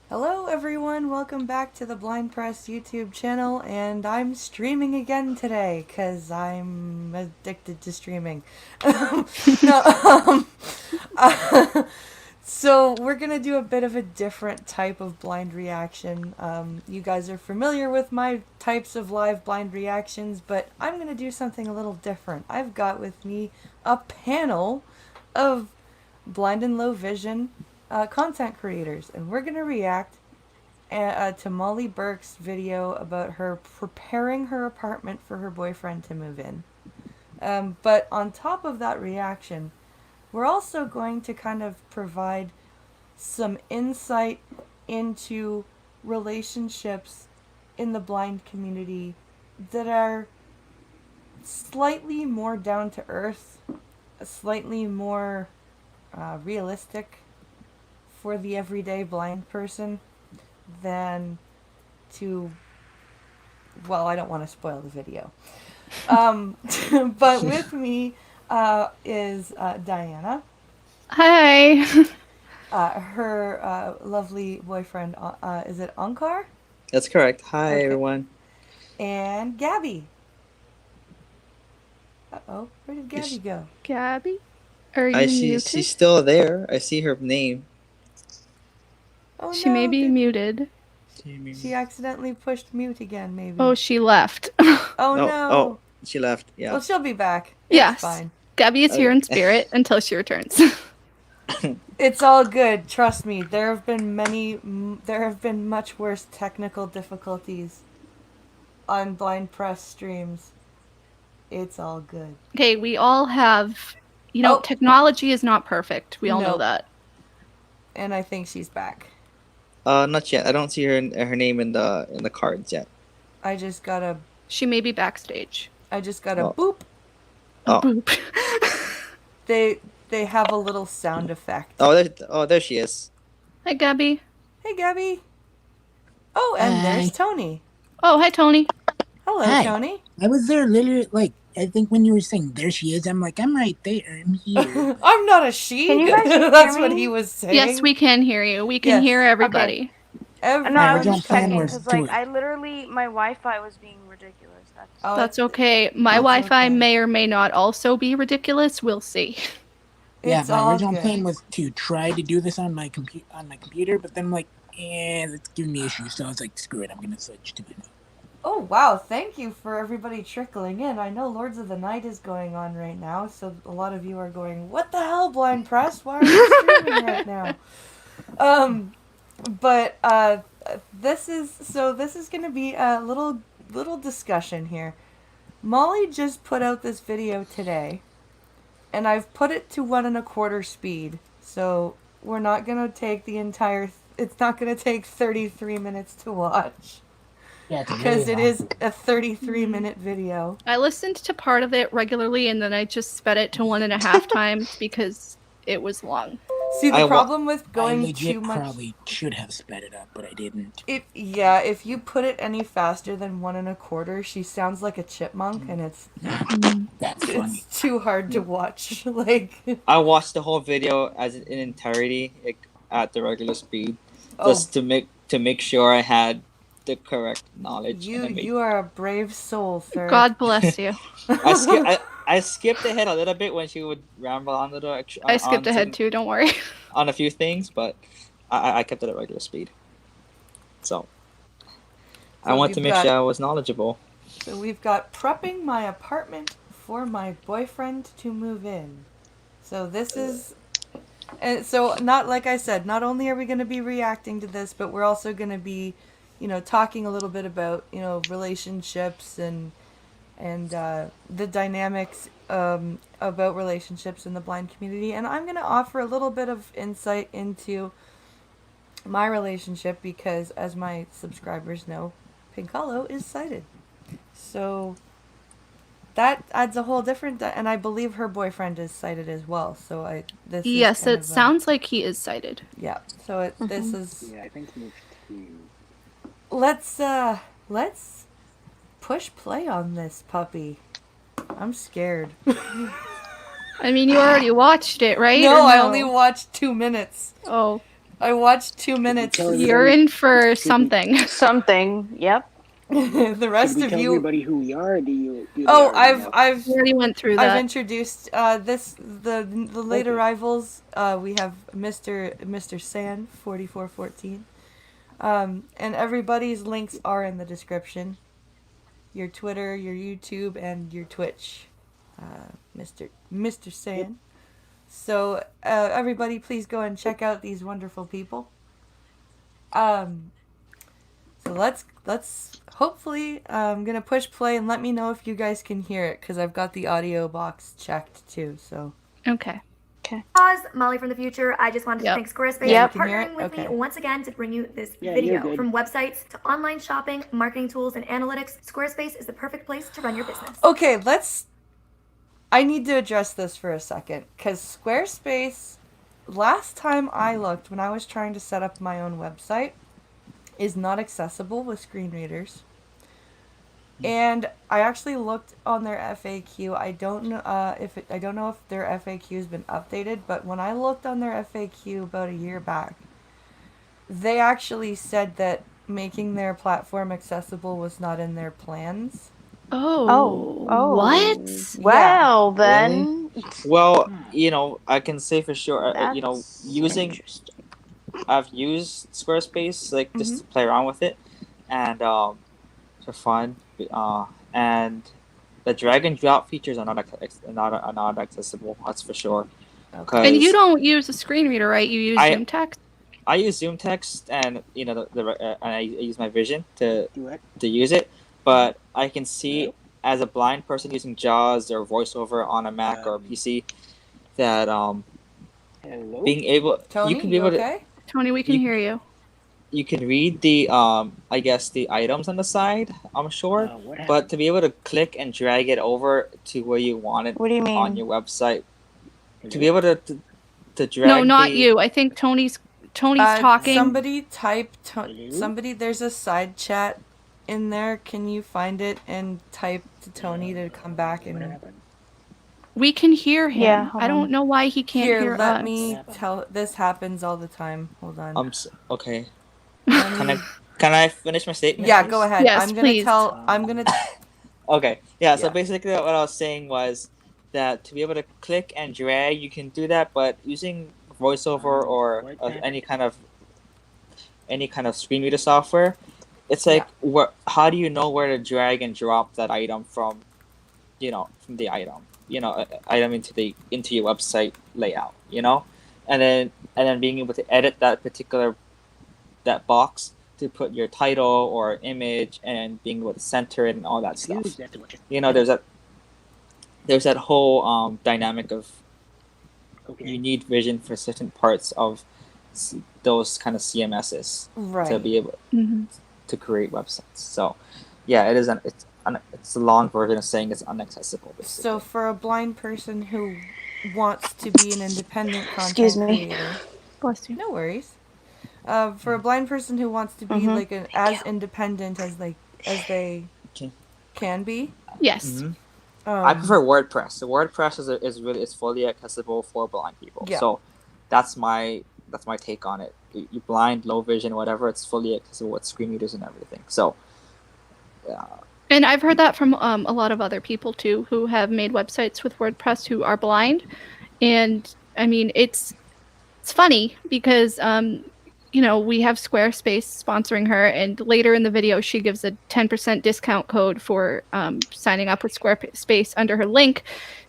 Hello everyone, welcome back to the Blind Press YouTube channel, and I'm streaming again today because I'm addicted to streaming. no, so we're gonna do a bit of a different type of blind reaction. You guys are familiar with my types of live blind reactions, but I'm gonna do something a little different. I've got with me a panel of blind and low vision content creators, and we're gonna react to Molly Burke's video about her preparing her apartment for her boyfriend to move in. But on top of that reaction, we're also going to kind of provide some insight into relationships in the blind community that are slightly more down to earth, slightly more realistic for the everyday blind person than to, well, I don't want to spoil the video. But with me is Dianna, Hi. her lovely boyfriend, is it Ankar? That's correct. Hi, Okay. everyone. And Gabby. Uh-oh, where did Gabby Is- go? Gabby? Are I you see. muted? She's still there. I see her name. Oh She may no, be muted. she accidentally pushed mute again, maybe. Oh, she left. Oh Oh, oh, no. she left. Yeah. Well, she'll be back. It's Yes. fine. Gabby is here Okay. in spirit until she returns. It's all good. Trust me. There have been much worse technical difficulties on blind press streams. It's all good. Okay, we all have, Oh. technology is not perfect. We all know Nope. that. And I think she's back. Not yet. I don't see her name in the cards yet. I just got a She may be backstage. Oh. boop. Oh. Boop. They have a little sound effect. There she is. Hi, Gabby. Hey, Gabby. Oh, and there's Tony. Oh, hi, Tony. Hello, Hi. Tony. I was there literally, I think when you were saying there she is, I'm like, I'm right there. I'm here. I'm not a she. Can you guys hear That's me? what he was saying. Yes, we can hear you. We can Yes. hear everybody. No, I was original just plan checking was because, to- like, I literally my Wi-Fi was being ridiculous. Oh, That's okay. My that's Wi-Fi okay. may or may not also be ridiculous. We'll see. It's my all original good. plan was to try to do this on my computer, but then I'm like, that's giving me issues. So I was like, screw it, I'm gonna switch to my phone. Oh, wow. Thank you for everybody trickling in. I know Lords of the Night is going on right now, so a lot of you are going, what the hell, Blind Press? Why are you streaming right now? But this is going to be a little discussion here. Molly just put out this video today, and I've put it to 1.25 speed, so we're not going to take the entire... It's not going to take 33 minutes to watch. Yeah, Because it is a 33-minute video. I listened to part of it regularly, and then I just sped it to 1.5 times because it was long. See, the problem with I going legit too much... probably should have sped it up, but I didn't. If you put it any faster than 1.25, she sounds like a chipmunk, and it's That's funny. too hard to watch. Like, I watched the whole video as in entirety at the regular speed, oh, just to make sure I had the correct knowledge. you are a brave soul, sir. God bless you. I skipped ahead a little bit when she would ramble on I skipped ahead too, don't worry. on a few things, but I kept it at regular speed. So I want to make sure I was knowledgeable. So we've got prepping my apartment for my boyfriend to move in. So this is... And so, not like I said, not only are we going to be reacting to this, but we're also going to be, talking a little bit about, relationships and the dynamics about relationships in the blind community. And I'm going to offer a little bit of insight into my relationship because, as my subscribers know, Pink Hollow is sighted. So that adds a whole different... and I believe her boyfriend is sighted as well. So yes, it sounds like he is sighted. Yeah. So this is... Yeah, I think he moved to... Let's push play on this puppy. I'm scared. I mean, you already watched it, right? No, Or I only watched 2 minutes. Oh. I watched 2 minutes. tell You're everybody- in for we- something. Something. Yep. The Should rest we of tell you. everybody who we are? Or do they Oh, already know? I've We already went through I've that. introduced the late Okay. arrivals. We have Mr. San 4414. And everybody's links are in the description. Your Twitter, your YouTube, and your Twitch, Mr. San. So everybody, please go and check out these wonderful people. So let's hopefully I'm gonna push play and let me know if you guys can hear it because I've got the audio box checked too. So Okay. Pause, Molly from the future. I just wanted to Yep. thank Squarespace Yep. for You can hear partnering it? with Okay. me once again to bring you this Yeah, you're video. good. From websites to online shopping, marketing tools, and analytics, Squarespace is the perfect place to run your business. Okay, I need to address this for a second because Squarespace, last time I looked when I was trying to set up my own website, is not accessible with screen readers. And I actually looked on their FAQ. I don't know I don't know if their FAQ has been updated, but when I looked on their FAQ about a year back, they actually said that making their platform accessible was not in their plans. Oh. What? Well, then. Well, I can say for sure, That's interesting. I've used Squarespace just to play around with it, and for fun. And the drag and drop features are not accessible. That's for sure. Okay. And you don't use a screen reader, right? You use Zoom text. I use Zoom text, and and I use my vision to Do it. use it. But I can see as a blind person using JAWS or VoiceOver on a Mac or a PC that Hello? being able Tony, you can be able okay? Tony, we can You- hear you. you can read the I guess the items on the side, I'm sure. What happened? But to be able to click and drag it over to where you want it What do you mean? on your website, to be able to drag No, not the- you. I think Tony's talking. Somebody type Hello? somebody. There's a side chat in there. Can you find it and type to Tony to come back What and happened? We can hear him. Yeah, hold I don't on. know why he can't here? hear Let us. me tell. This happens all the time. Hold on. Okay. Let me- Can I finish my statement? yeah, please? go ahead. Yes, I'm gonna please. tell. I'm gonna. Okay. Yeah. So Yeah. basically, what I was saying was that to be able to click and drag, you can do that, but using VoiceOver or What any kind of screen reader software, it's like how do you know where to drag and drop that item from the item, item into your website layout, and then being able to edit that box to put your title or image and being able to center it and all that stuff. Use that to watch it. There's that whole dynamic of Okay. you need vision for certain parts of those kind of CMSs to Right. be able Mhm. to create websites. So, yeah, it is. It's a long version of saying it's inaccessible. Basically. So for a blind person who wants to be an independent content Excuse me. creator, Bless you. no worries. For a blind person who wants to be Mhm. like as independent as they Okay. can be, Yes. Mhm. I um, prefer WordPress. The WordPress is fully accessible for blind people. Yeah. So that's my take on it. You blind, low vision, whatever. It's fully accessible with screen readers and everything. So, And I've heard that from a lot of other people too, who have made websites with WordPress who are blind. And I mean, it's funny because we have Squarespace sponsoring her, and later in the video, she gives a 10% discount code for signing up with Squarespace under her link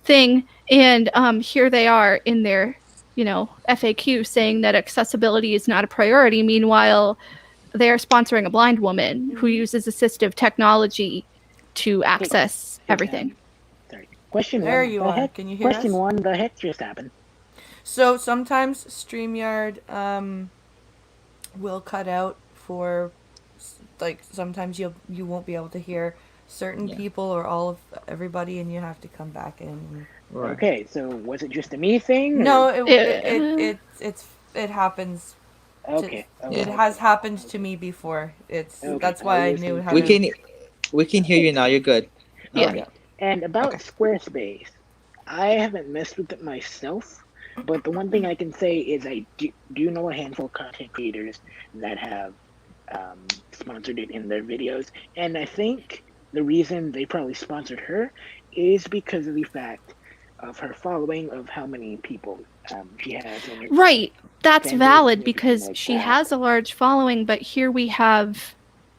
thing. And here they are in their, FAQ saying that accessibility is not a priority. Meanwhile, they are sponsoring a blind woman who uses assistive technology to access everything. Sorry. Question There one. you the are. Heck, Can you hear question us? one. The heck just happened? So sometimes StreamYard will cut out for sometimes you won't be able to hear certain people or everybody, and you have to come back in. right. Okay, so was it just a me thing? or- No, Yeah. it happens. Okay. okay. It has happened to me before. Okay, That's why I I was knew how we to. can hear you now. You're good. Yeah. Okay. And about Okay. Squarespace, I haven't messed with it myself, But the one thing I can say is I do know a handful of content creators that have sponsored it in their videos, and I think the reason they probably sponsored her is because of the fact of her following, of how many people she has in her Right. That's fandom valid and because everything like she that. has a large following, but here we have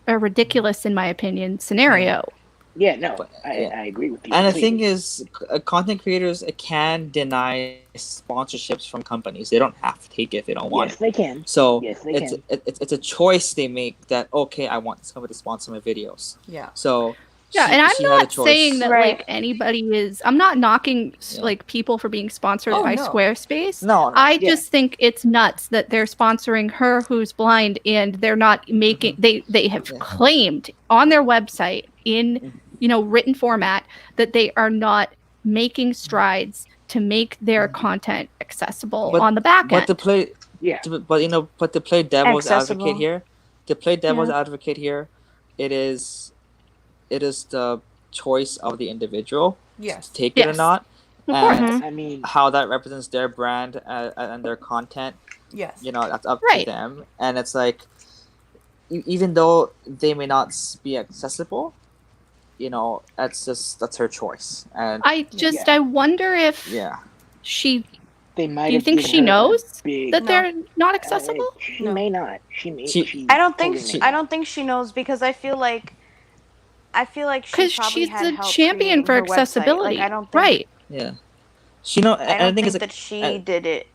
a ridiculous, in my opinion, scenario. Yeah, no, But, I agree with you. And the completely. thing is, content creators can deny sponsorships from companies. They don't have to take it if they don't want Yes, it. they can. So Yes, they it's can. it's a choice they make that, okay, I want this company to sponsor my videos. Yeah. So Yeah, and I'm she had a not saying choice. that Right. like anybody is. I'm not knocking Yeah. like people for being sponsored Oh, by no. Squarespace. No, I Yeah. just think it's nuts that they're sponsoring her who's blind and they're not making. They have Yeah. claimed on their website in Mhm. written format that they are not making strides to make their content accessible But on the back but to end. play Yeah. but to play devil's Accessible. advocate here, it is the choice of the individual Yes. to take it or Yes. not, Of and course. I mean, how that represents their brand and their content. Yes. That's up Right. to them. And it's like, even though they may not be accessible, that's her choice. And I wonder if yeah, she. they might Do you have think given she her a knows big. that No. they're not accessible? She No. may not. She may. She- She I don't think totally she, may I not. don't think she knows because I feel like she Because probably she's had the help champion creating for her website. accessibility. Like I don't think Right. yeah. She know, I and the don't thing think is, that she did it.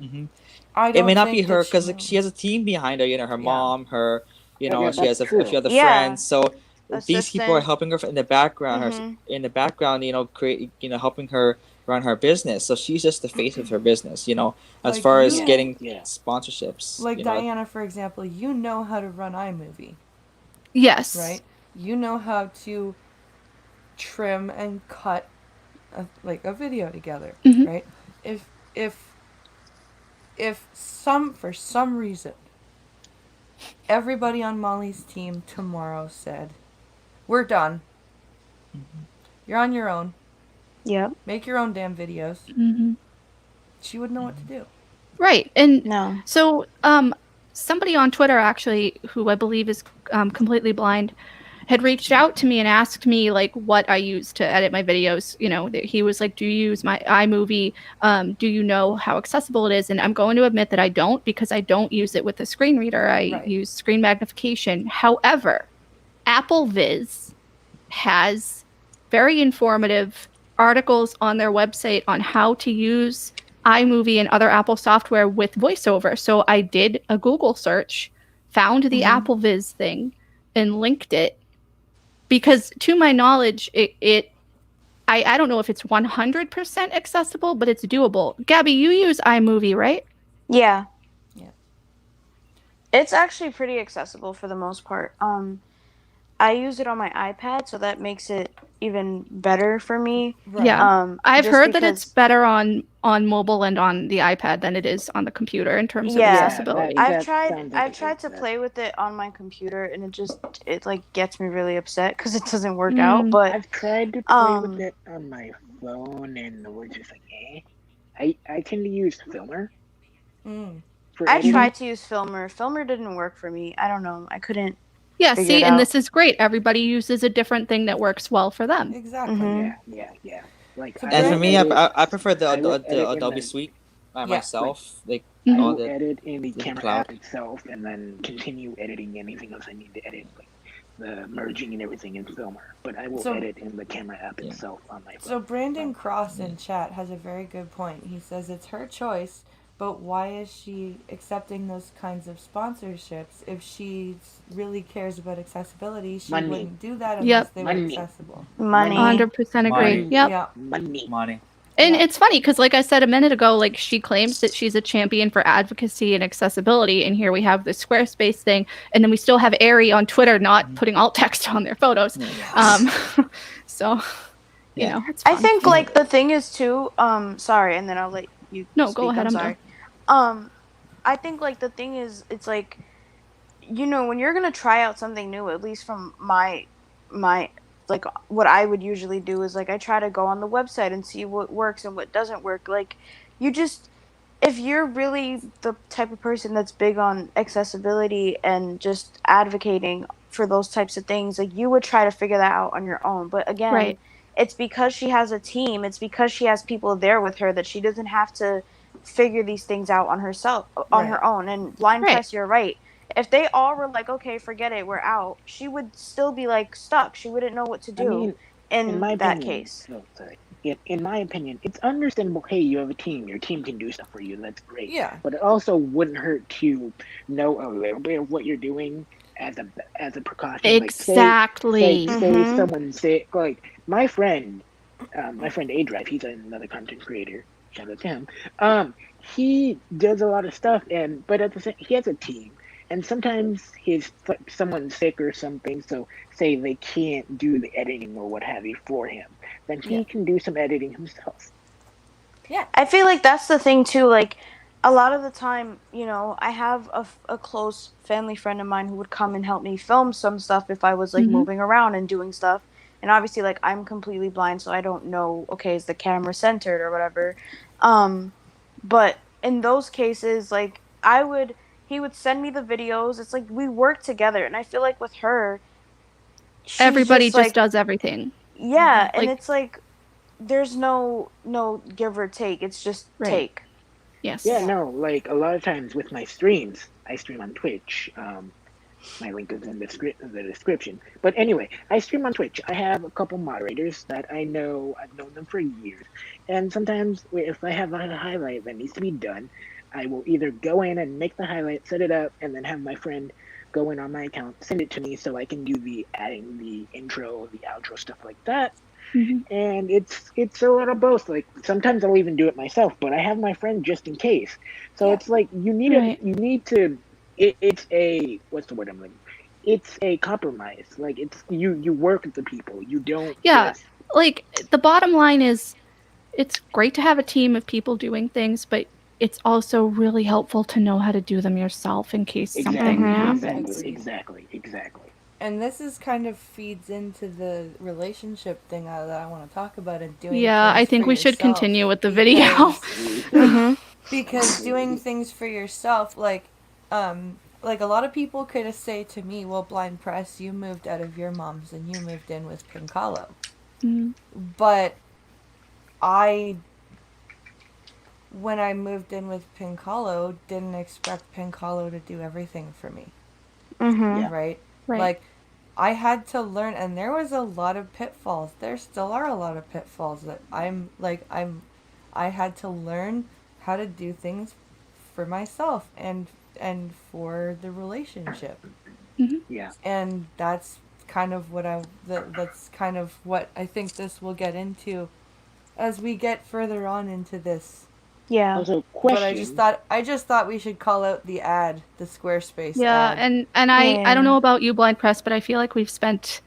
Mhm. I It don't may not be think her that because knows. she has a team behind her. Her Yeah. mom, her, Yeah, she has that's a true. few other Yeah. friends. So these people are Assistant. helping her in the background. Mhm. In the background, create, helping her run her business. So she's just the face of her business. As Like far as you- getting Yeah. sponsorships. Like Dianna, for example, you know how to run iMovie, Yes. right? You know how to trim and cut a video together, Mhm. right? If for some reason everybody on Molly's team tomorrow said, "We're done. You're on your own. Yep. Make your own damn videos," Mhm. she would know what to do. Right. And No. so somebody on Twitter actually, who I believe is completely blind, had reached out to me and asked me like what I use to edit my videos. He was like, "Do you use my iMovie? Do you know how accessible it is?" And I'm going to admit that I don't, because I don't use it with a screen reader. I Right. use screen magnification. However, Apple Viz has very informative articles on their website on how to use iMovie and other Apple software with VoiceOver. So I did a Google search, found the Apple Viz thing, and linked it. Because to my knowledge, I don't know if it's 100% accessible, but it's doable. Gabby, you use iMovie, right? Yeah. Yeah. It's actually pretty accessible for the most part. I use it on my iPad, so that makes it even better for me. Right. Yeah. I've just heard that it's because- better on mobile and on the iPad than it is on the computer in terms of Yeah, accessibility. I've That tried sounds like I've a tried to good- play with it on my computer, and it like gets me really upset because it doesn't work out. But I've tried to play with it on my phone, and we're just like, I tend to use Filmer. For I editing. tried to use Filmer. Filmer didn't work for me. I don't know. I couldn't. Yeah, figure see, it and out. this is great. Everybody uses a different thing that works well for them. Exactly. Mhm. Yeah. Like, So And for Brandon- me, I prefer the I will edit in Adobe the- Suite by Yeah, myself. Like I Mhm. all will the edit in the the camera cloud. app itself, and then continue editing anything else I need to edit, like the merging and everything in Filmer. But I will So- edit in the camera app Yeah. itself on my phone. So Brandon Cross in chat has a very good point. He says it's her choice, but why is she accepting those kinds of sponsorships? If she really cares about accessibility, she Money. wouldn't do that unless Yep. they were Money. accessible. Money. 100% agree. Money. Yep. Yeah. Money. And Yeah. it's funny because, like I said a minute ago, like she claims that she's a champion for advocacy and accessibility, and here we have the Squarespace thing, and then we still have Ari on Twitter not putting alt text on their photos. So, you know, it's I fun. think like the thing is too. Sorry, and then I'll let you. No, speak. go ahead, I'm I'm sorry. I think like the thing is, it's like, when you're gonna try out something new, at least from my like what I would usually do is like I try to go on the website and see what works and what doesn't work. Like you just, if you're really the type of person that's big on accessibility and just advocating for those types of things, like you would try to figure that out on your own. But again, Right. it's because she has a team, it's because she has people there with her that she doesn't have to figure these things out on herself on Right. her own. And blind Right. press, you're right. If they all were like, okay, forget it, we're out, she would still be like stuck. She wouldn't know what to I do mean, in in my that opinion, case. oh, sorry. In my opinion, it's understandable. Hey, you have a team. Your team can do stuff for you. That's great. Yeah. But it also wouldn't hurt to know a little bit of what you're doing as a precaution. Like Exactly. say Mhm. someone's sick. Like my friend A Drive. He's another content creator. Shout out to him. He does a lot of stuff, but at the same, he has a team. And sometimes someone's sick or something, so say they can't do the editing or what have you for him, then Yeah. he can do some editing himself. Yeah. I feel like that's the thing too. Like a lot of the time, I have a close family friend of mine who would come and help me film some stuff if I was like Mhm. moving around and doing stuff. And obviously, like I'm completely blind, so I don't know. Okay, is the camera centered or whatever? But in those cases, like he would send me the videos. It's like we work together, and I feel like with her, she's Everybody just just like, does everything. yeah, and Like, it's like there's no give or take. It's just right. take. Yes. Yeah, no, like a lot of times with my streams, I stream on Twitch. My link is in the description. But anyway, I stream on Twitch. I have a couple moderators that I know. I've known them for years. And sometimes if I have a highlight that needs to be done, I will either go in and make the highlight, set it up, and then have my friend go in on my account, send it to me so I can do the adding the intro, the outro, stuff like that. Mhm. And it's a lot of both. Like sometimes I'll even do it myself, but I have my friend just in case. So Yeah. it's like Right. you need to. It's a what's the word I'm looking? It's a compromise. Like it's you work with the people. You don't Yeah. just Like the bottom line is it's great to have a team of people doing things, but it's also really helpful to know how to do them yourself in case something happens. Agreed. exactly. And this is kind of feeds into the relationship thing that I want to talk about and doing Yeah, I things for think we should yourself. continue with the video. Mhm. Because doing things for yourself, like a lot of people could say to me, well, Blind Press, you moved out of your mom's and you moved in with Pincalo. Mhm. But when I moved in with Pincalo, didn't expect Pincalo to do everything for me. Mhm. Yeah. Right? Right. Like, I had to learn, and there was a lot of pitfalls. There still are a lot of pitfalls that I had to learn how to do things for myself and for the relationship. Mhm. Yeah. And that's kind of that's kind of what I think this will get into as we get further on into this. Yeah. Also, But question. I just thought we should call out the ad, the Squarespace Yeah, ad. and I don't Yeah. know about you, Blind Press, but I feel like we've spent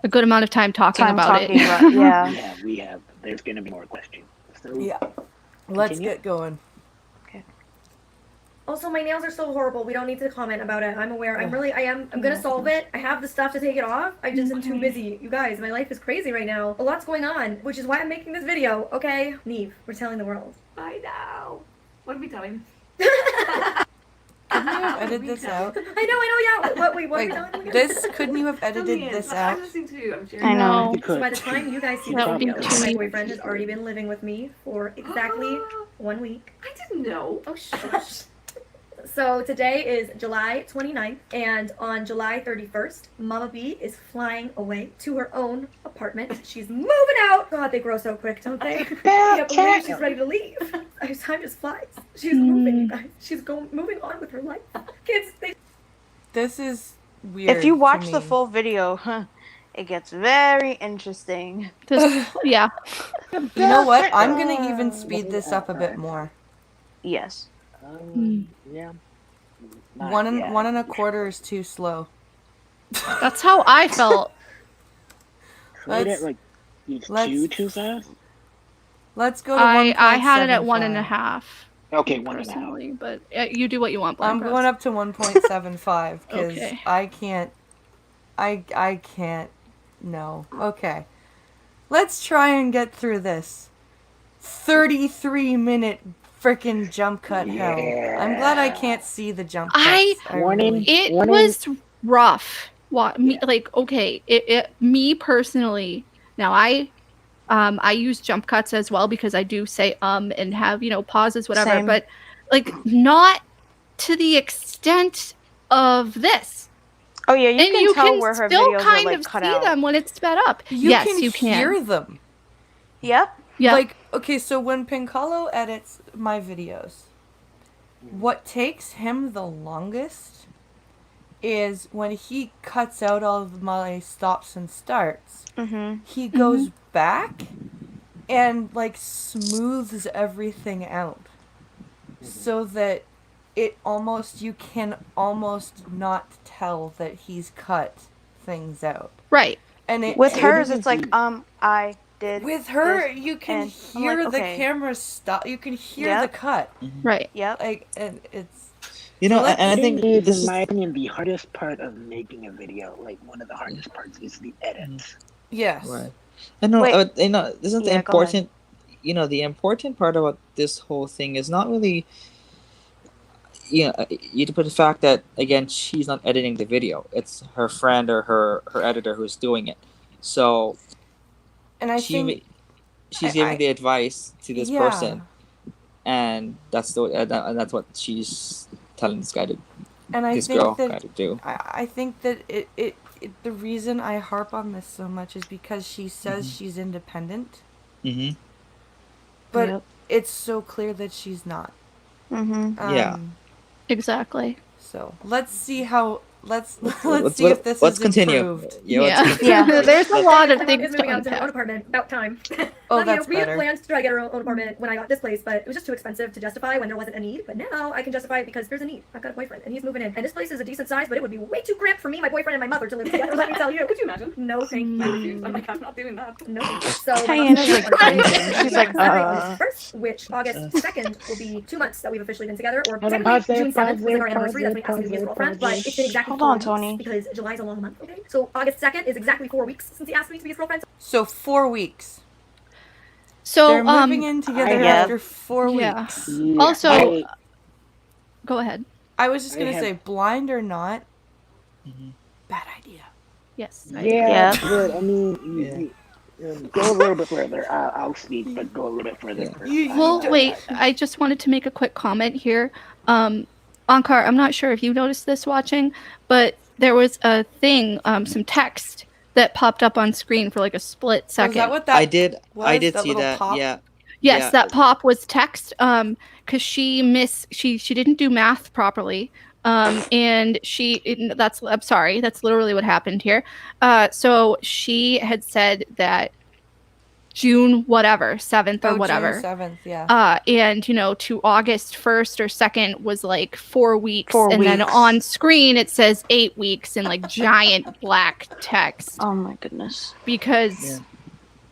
a good amount of time talking Time about talking it. about, yeah. We have. There's gonna be more questions. So Yeah. Let's continue. get going. Also, my nails are so horrible. We don't need to comment about it. I'm aware. I'm gonna solve it. I have the stuff to take it off. I just am too busy. You guys, my life is crazy right now. A lot's going on, which is why I'm making this video, okay? Neve, we're telling the world. I know. What are we telling? Couldn't you have edited this out? I know, yeah. What are we Like, telling them? this, couldn't you have edited this out? I'm listening to you. I'm sharing. I know. You could. So by the time you guys see That this would be video, too my easy. boyfriend has already been living with me for exactly 1 week. I didn't know. Oh, shush. So today is July 29th, and on July 31st, Mama B is flying away to her own apartment. She's moving out. God, they grow so quick, don't they? I can't believe she's ready to leave. Time just flies. She's moving, you guys. She's moving on with her life. Kids, This is weird. If you to watch me. the full video, it gets very interesting. Yeah. You know what? I'm gonna even speed this up a bit more. Yes. Yeah. One and a quarter is too slow. That's how I felt. Tried Let's- it like let's- too fast. Let's go to I had it at 1.75. 1.5. Okay, 1.5. Personally, but you do what you want, Blind I'm Press. going up to 1.75 because Okay. I can't. I can't. No. Okay. Let's try and get through this. 33-minute freaking jump cut hell. I'm glad I can't see the jump cuts. It was rough. Me personally. Now I use jump cuts as well because I do say and have pauses, whatever. Same. But not to the extent of this. Oh yeah, you can tell where her still videos kind are of cut see out. them when it's sped up. You can hear them. Yep. Yeah. Okay, so when Pincalo edits my videos, what takes him the longest is when he cuts out all of my stops and starts. Mm-hmm. He goes back and smooths everything out so that you can almost not tell that he's cut things out. Right. And with hers, it's I did. With her, this, you can hear the camera stop. You can hear the cut. Right. Yep. And it's. And I think this is, in my opinion, the hardest part of making a video. One of the hardest parts is the edits. Yes. Right. And this is the important. The important part about this whole thing is not really. You put the fact that again she's not editing the video; it's her friend or her editor who's doing it. So, and she's giving the advice to this person, and that's what she's telling this guy to. And I this think girl that to do. I think that it the reason I harp on this so much is because she says she's independent. Mm-hmm. But it's so clear that she's not. Mm-hmm. Exactly. So let's see how. Let's see if this is continue. Improved. Yeah. There's a lot of things moving out to her own apartment. About time. Oh, that's we better. had planned to try to get our own apartment when I got this place, but it was just too expensive to justify when there wasn't a need. But now I can justify it because there's a need. I've got a boyfriend and he's moving in, and this place is a decent size, but it would be way too cramped for me, my boyfriend, and my mother to live together. Let me tell you. Could you imagine? No, thank you. I refuse. I'm I'm not doing that. No. So Diana's cringing. She's like, first, which August 2nd will be 2 months that we've officially been together, or Hold on, technically pause June there, 7th was our anniversary. That's when he asked me to be his girlfriend, but it's been exactly Hold 4 on, weeks Tony. because July's a long month. Okay, so August 2nd is exactly 4 weeks since he asked me to be his girlfriend. So 4 weeks. So they're moving in together after 4 weeks. Yeah, also, go ahead. I was just gonna say, blind or not, bad idea. Yes. Yeah. But I mean, go a little bit further. I'll speak, but go a little bit further. Wait. I just wanted to make a quick comment here. Ankar, I'm not sure if you noticed this watching, but there was a thing, some text that popped up on screen for a split second. Is that what that I did that see that. Pop? Yeah. Yes, that pop was text. Because she didn't do math properly. And I'm sorry, that's literally what happened here. So she had said that June 7th or whatever. June 7th, yeah. And to August 1st or 2nd was 4 weeks. Then on screen it says 8 weeks in giant black text. Oh my goodness. Because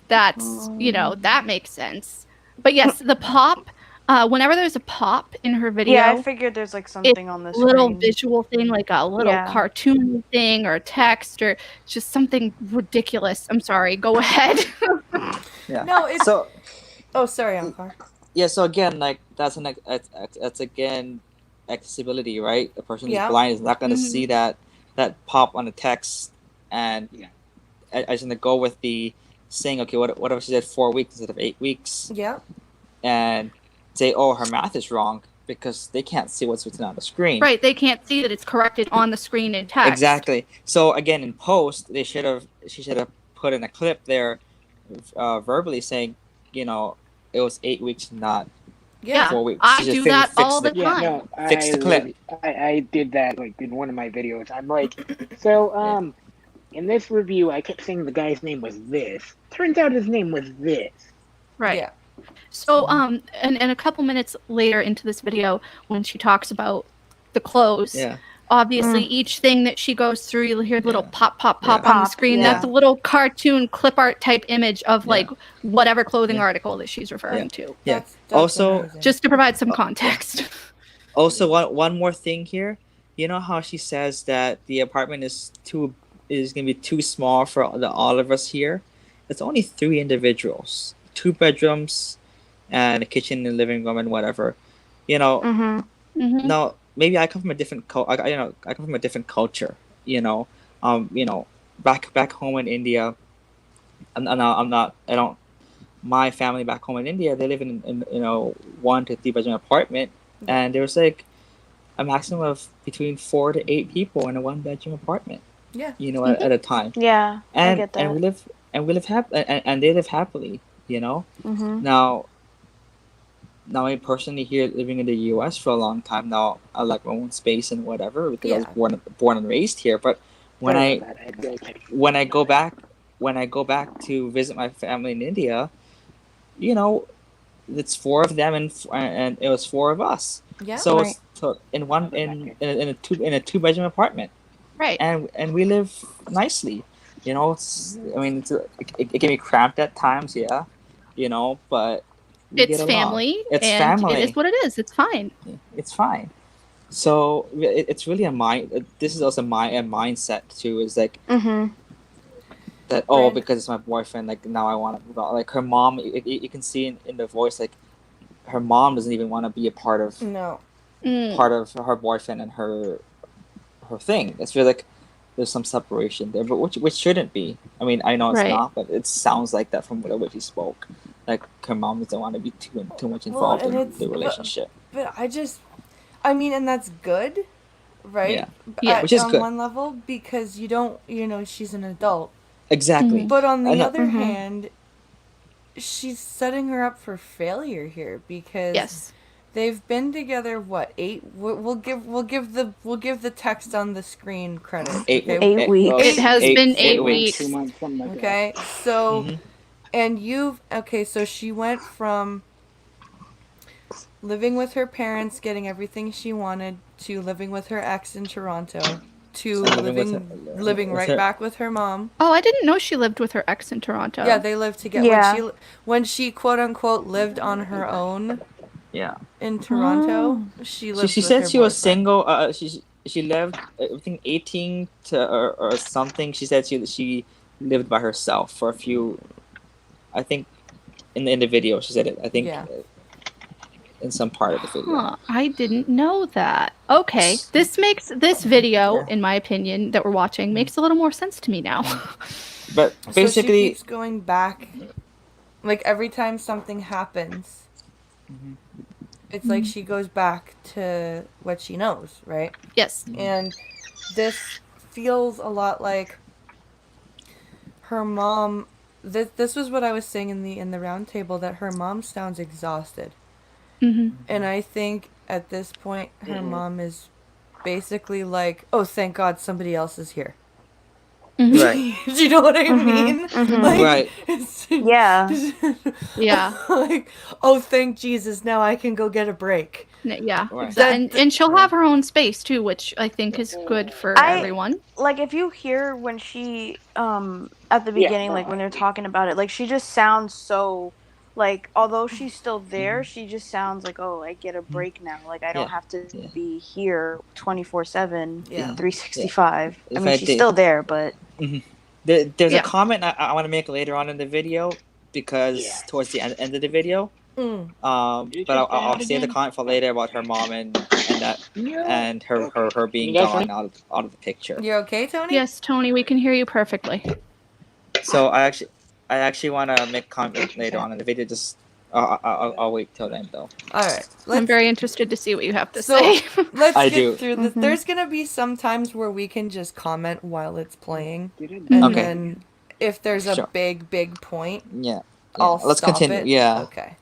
that's, that makes sense. But yes, the pop, whenever there's a pop in her video. Yeah, I figured there's something on this little screen. visual thing, a little cartoon thing or text or just something ridiculous. I'm sorry. Go ahead. Yeah. No, it's so. Oh, sorry, Ankar. Yeah. So again, that's again accessibility, right? A person who's blind is not going to see that pop on the text, and I just going to go with the saying, okay, what if she said 4 weeks instead of 8 weeks? Yeah. And say, oh, her math is wrong because they can't see what's written on the screen. Right, they can't see that it's corrected on the screen in text. Exactly. So again, in post, she should have put in a clip there, verbally saying, it was 8 weeks, not 4 weeks. I do that all the time. Yeah, no, fix the clip. I did that in one of my videos. I'm so in this review, I kept saying the guy's name was this. Turns out his name was this. Right. Yeah. So, and a couple minutes later into this video, when she talks about the clothes, obviously each thing that she goes through, you'll hear the little pop on the screen. Yeah. That's a little cartoon clip art type image of whatever clothing article that she's referring to. Yeah. That's Also, amazing. Just to provide some context. Also, one more thing here. You know how she says that the apartment is going to be too small for all of us here? It's only 3 individuals, 2 bedrooms, and a kitchen and living room and whatever. You know, Mm-hmm. now maybe I come from a different I come from a different culture. You know, back home in India, I'm not I don't my family back home in India, they live in 1 to 3 bedroom apartment, and there was like a maximum of between 4 to 8 people in a 1 bedroom apartment. Yeah. At a time, Yeah, I and get that. we live and they live happily. Mm-hmm. Now me personally here living in the U.S. for a long time now, I like my own space and whatever because I was born and raised here. But when I go back to visit my family in India, it's 4 of them and it was 4 of us. Yeah. So Right. so in a 2 bedroom apartment, Right. and we live nicely. It can be cramped at times, yeah. But we It's get along. family. It's and family. It is what it is. It's fine. It's fine. So it's really a mind. This is also a mindset too. Is like Mm-hmm. that. Oh, because it's my boyfriend. Like now I want to. Like her mom. You can see in the voice. Like her mom doesn't even want to be a part of No. her boyfriend and her thing. It's really like there's some separation there, but which shouldn't be. I mean, I know it's Right. not, but it sounds like that from the way she spoke. Like her mom doesn't want to be too much involved and in it's- the relationship. But and that's good, right? Yeah. Yeah. Which is on good. one level because you don't, she's an adult. Exactly. But on the And other Mhm. hand, she's setting her up for failure here because Yes. they've been together 8? We'll give the text on the screen credit. 8 weeks. It has been 8 weeks. 2 months, something like that. Okay, so Mhm. and so she went from living with her parents, getting everything she wanted, to living with her ex in Toronto, to living with right her- back with her mom. Oh, I didn't know she lived with her ex in Toronto. Yeah, they lived together. Yeah. When she quote unquote lived on her own Yeah. in Toronto, she lived. She with said her she was boyfriend. single. She lived. I think 18 to or something. She said she lived by herself for a few. I think in the video she said it. I think Yeah. in some part of the video. Huh, I didn't know that. Okay, this makes this video, Yeah. in my opinion, that we're watching, makes a little more sense to me now. But So she basically, keeps going back. Like every time something happens, it's like she goes back to what she knows, right? Yes. And this feels a lot like her mom. This was what I was saying in the round table, that her mom sounds exhausted, Hmm. and I think at this point her mom is basically like, "Oh, thank God somebody else is here." right, Do you know what I mean? Like, right. it's- Yeah. Yeah. like, oh, thank Jesus, now I can go get a break. Yeah. Right. And she'll have her own space too, which I think is good for everyone. Like if you hear when she at the beginning, like when they're talking about it, like she just sounds so like, although she's still there, she just sounds like, oh, I get a break now. Like I don't Yeah. have to Yeah. be here 24/7, Yeah. 365. If I mean, I she's did- still there, but There's Yeah. a comment I want to make later on in the video because towards the end of the video. Mm. But I'll save the comment for later about her mom and that and her being You guys gone out of the picture. You're okay, Tony? Yes, Tony, we can hear you perfectly. So I actually want to make a comment later on in the video. Just I'll wait till then though. All right. I'm very interested to see what you have to So- say. Let's I get do. through this. Mhm. There's gonna be some times where we can just comment while it's playing, Mhm. and Okay. then if there's a Sure. big point, Yeah. I'll Let's stop continue. it. Yeah. Okay.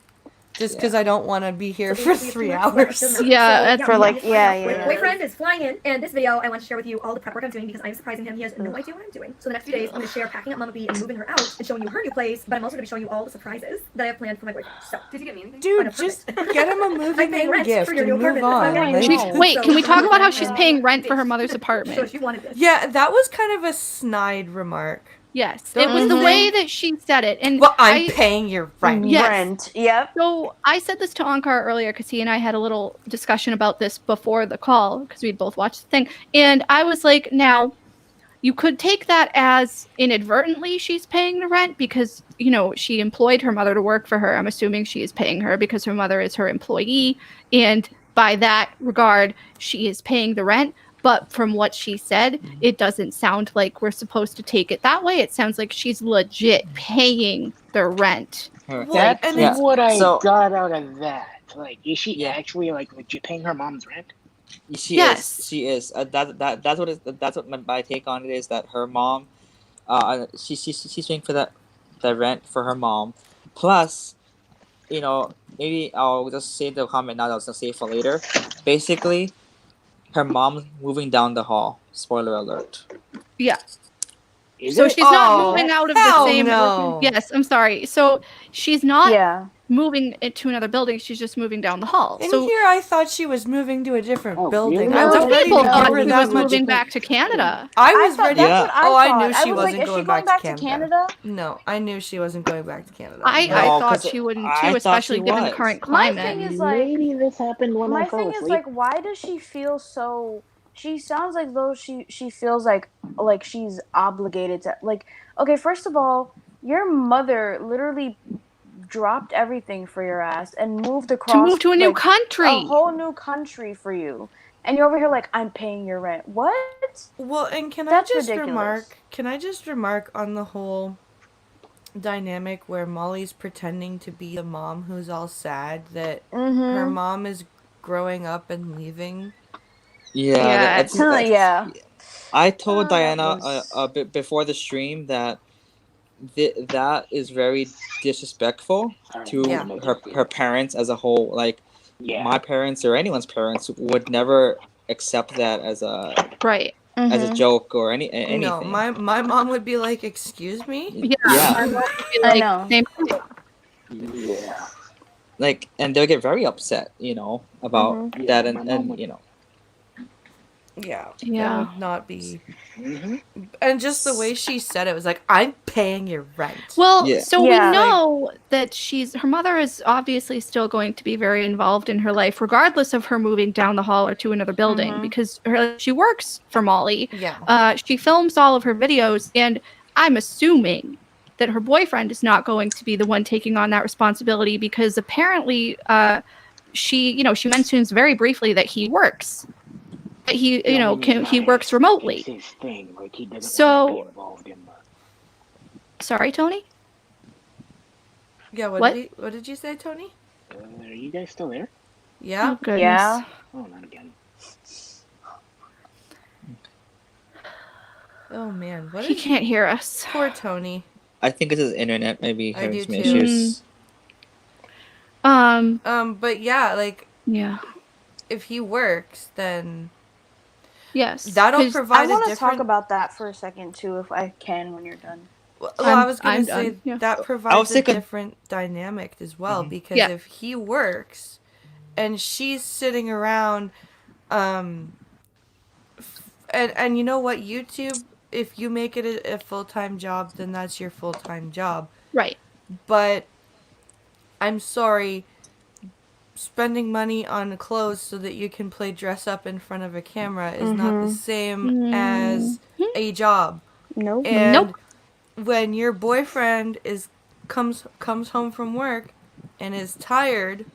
Just because I don't want to be here So for basically, 3 it's hours. too much. Yeah, So, that's- For, like, my yeah. boyfriend is flying in, and this video I want to share with you all the prep work I'm doing because I'm surprising him. He has no idea what I'm doing. So the next few days I'm going to share packing up Mama B and moving her out and showing you her new place. But I'm also going to be showing you all the surprises that I have planned for my boyfriend. So Did you get me anything? Dude, Oh, just perfect. get him a I'm moving paying in rent gift for your and new move apartment. on. That's Like, what I'm getting. Wait, can we talk about how she's paying rent for her mother's So apartment? she wanted this. yeah, that was kind of a snide remark. Yes, Don't it was you the think? way that she said it. And Well, I'm paying your rent. Yes. Rent. Yep. So I said this to Ankar earlier because he and I had a little discussion about this before the call because we'd both watched the thing. And I was like, now, you could take that as inadvertently she's paying the rent because, she employed her mother to work for her. I'm assuming she is paying her because her mother is her employee. And by that regard, she is paying the rent. But from what she said, it doesn't sound like we're supposed to take it that way. It sounds like she's legit paying the rent. Her- Well, That's and what I so- got out of that. Like, is she Yeah. actually like legit paying her mom's rent? Yes. She is. That's what my take on it is, that her mom, she's paying for the rent for her mom, plus, maybe I'll just say the comment now that I was gonna say for later. Basically, her mom's moving down the hall. Spoiler alert. Yeah. Is So it? she's not Oh, moving out of the hell same. no. Yes, I'm sorry. So she's not Yeah. moving to another building. She's just moving down the hall. In So here, I thought she was moving to a different Oh, building. really? I was some ready people to thought give her she that was much. moving back to Canada. I I was thought ready. that's Yeah. what I Oh, thought. I knew she was wasn't like, is going she going back back to to Canada? No, I knew she wasn't going back to Canada. I No, thought 'cause she wouldn't I too, thought especially she given the was. current My climate. thing is like, Maybe this happened when I my fell thing asleep. is like, why does she feel so? She sounds like though she feels like she's obligated to like. Okay, first of all, your mother literally dropped everything for your ass and moved across To move to a new like, country. a whole new country for you, and you're over here like, I'm paying your rent. What? Well, and That's ridiculous. Can I just remark on the whole dynamic where Molly's pretending to be the mom who's all sad that her Mm-hmm. mom is growing up and leaving? Yeah. Yeah. Yeah. I told That Diana was- a bit before the stream that that is very disrespectful to Yeah. her parents as a whole. Like, Yeah. my parents or anyone's parents would never accept that as a Right. as a Mhm. joke or anything. No, my mom would be like, "Excuse me." Yeah. Yeah. My mom would be I like, know. same- Yeah. Like, and they'll get very upset, about Mhm. that, Yeah, my mom would- Yeah, Yeah. that would not be. Mm-hmm. And just the way she said it was like, "I'm paying your rent." Well, Yeah. so Yeah. we know that her mother is obviously still going to be very involved in her life, regardless of her moving down the hall or to another building, Mhm. because she works for Molly. Yeah. She films all of her videos, and I'm assuming that her boyfriend is not going to be the one taking on that responsibility because apparently, she mentions very briefly that he works. That he, he works remotely. It's his thing. Like, he doesn't So- want to be involved in Sorry, Tony? Yeah. What? What did you say, Tony? Are you guys still there? Yeah. Oh, goodness. Yeah. Oh, not again. Oh man, what He is can't hear us. poor Tony? I think it's his internet maybe I having do some too. issues. But yeah, like Yeah. if he works, then Yes. that'll 'Cause provide I a want to different. talk about that for a second too, if I can, when you're done. Well, I was gonna I'm say done, yeah. that I was provides a thinking- different dynamic as well Mhm. because Yeah. if he works and she's sitting around, and you know what, YouTube, if you make it a full-time job, then that's your full-time job. Right. But I'm sorry, spending money on clothes so that you can play dress up in front of a camera is not the same as a job. Nope. And Nope. when your boyfriend comes home from work and is tired,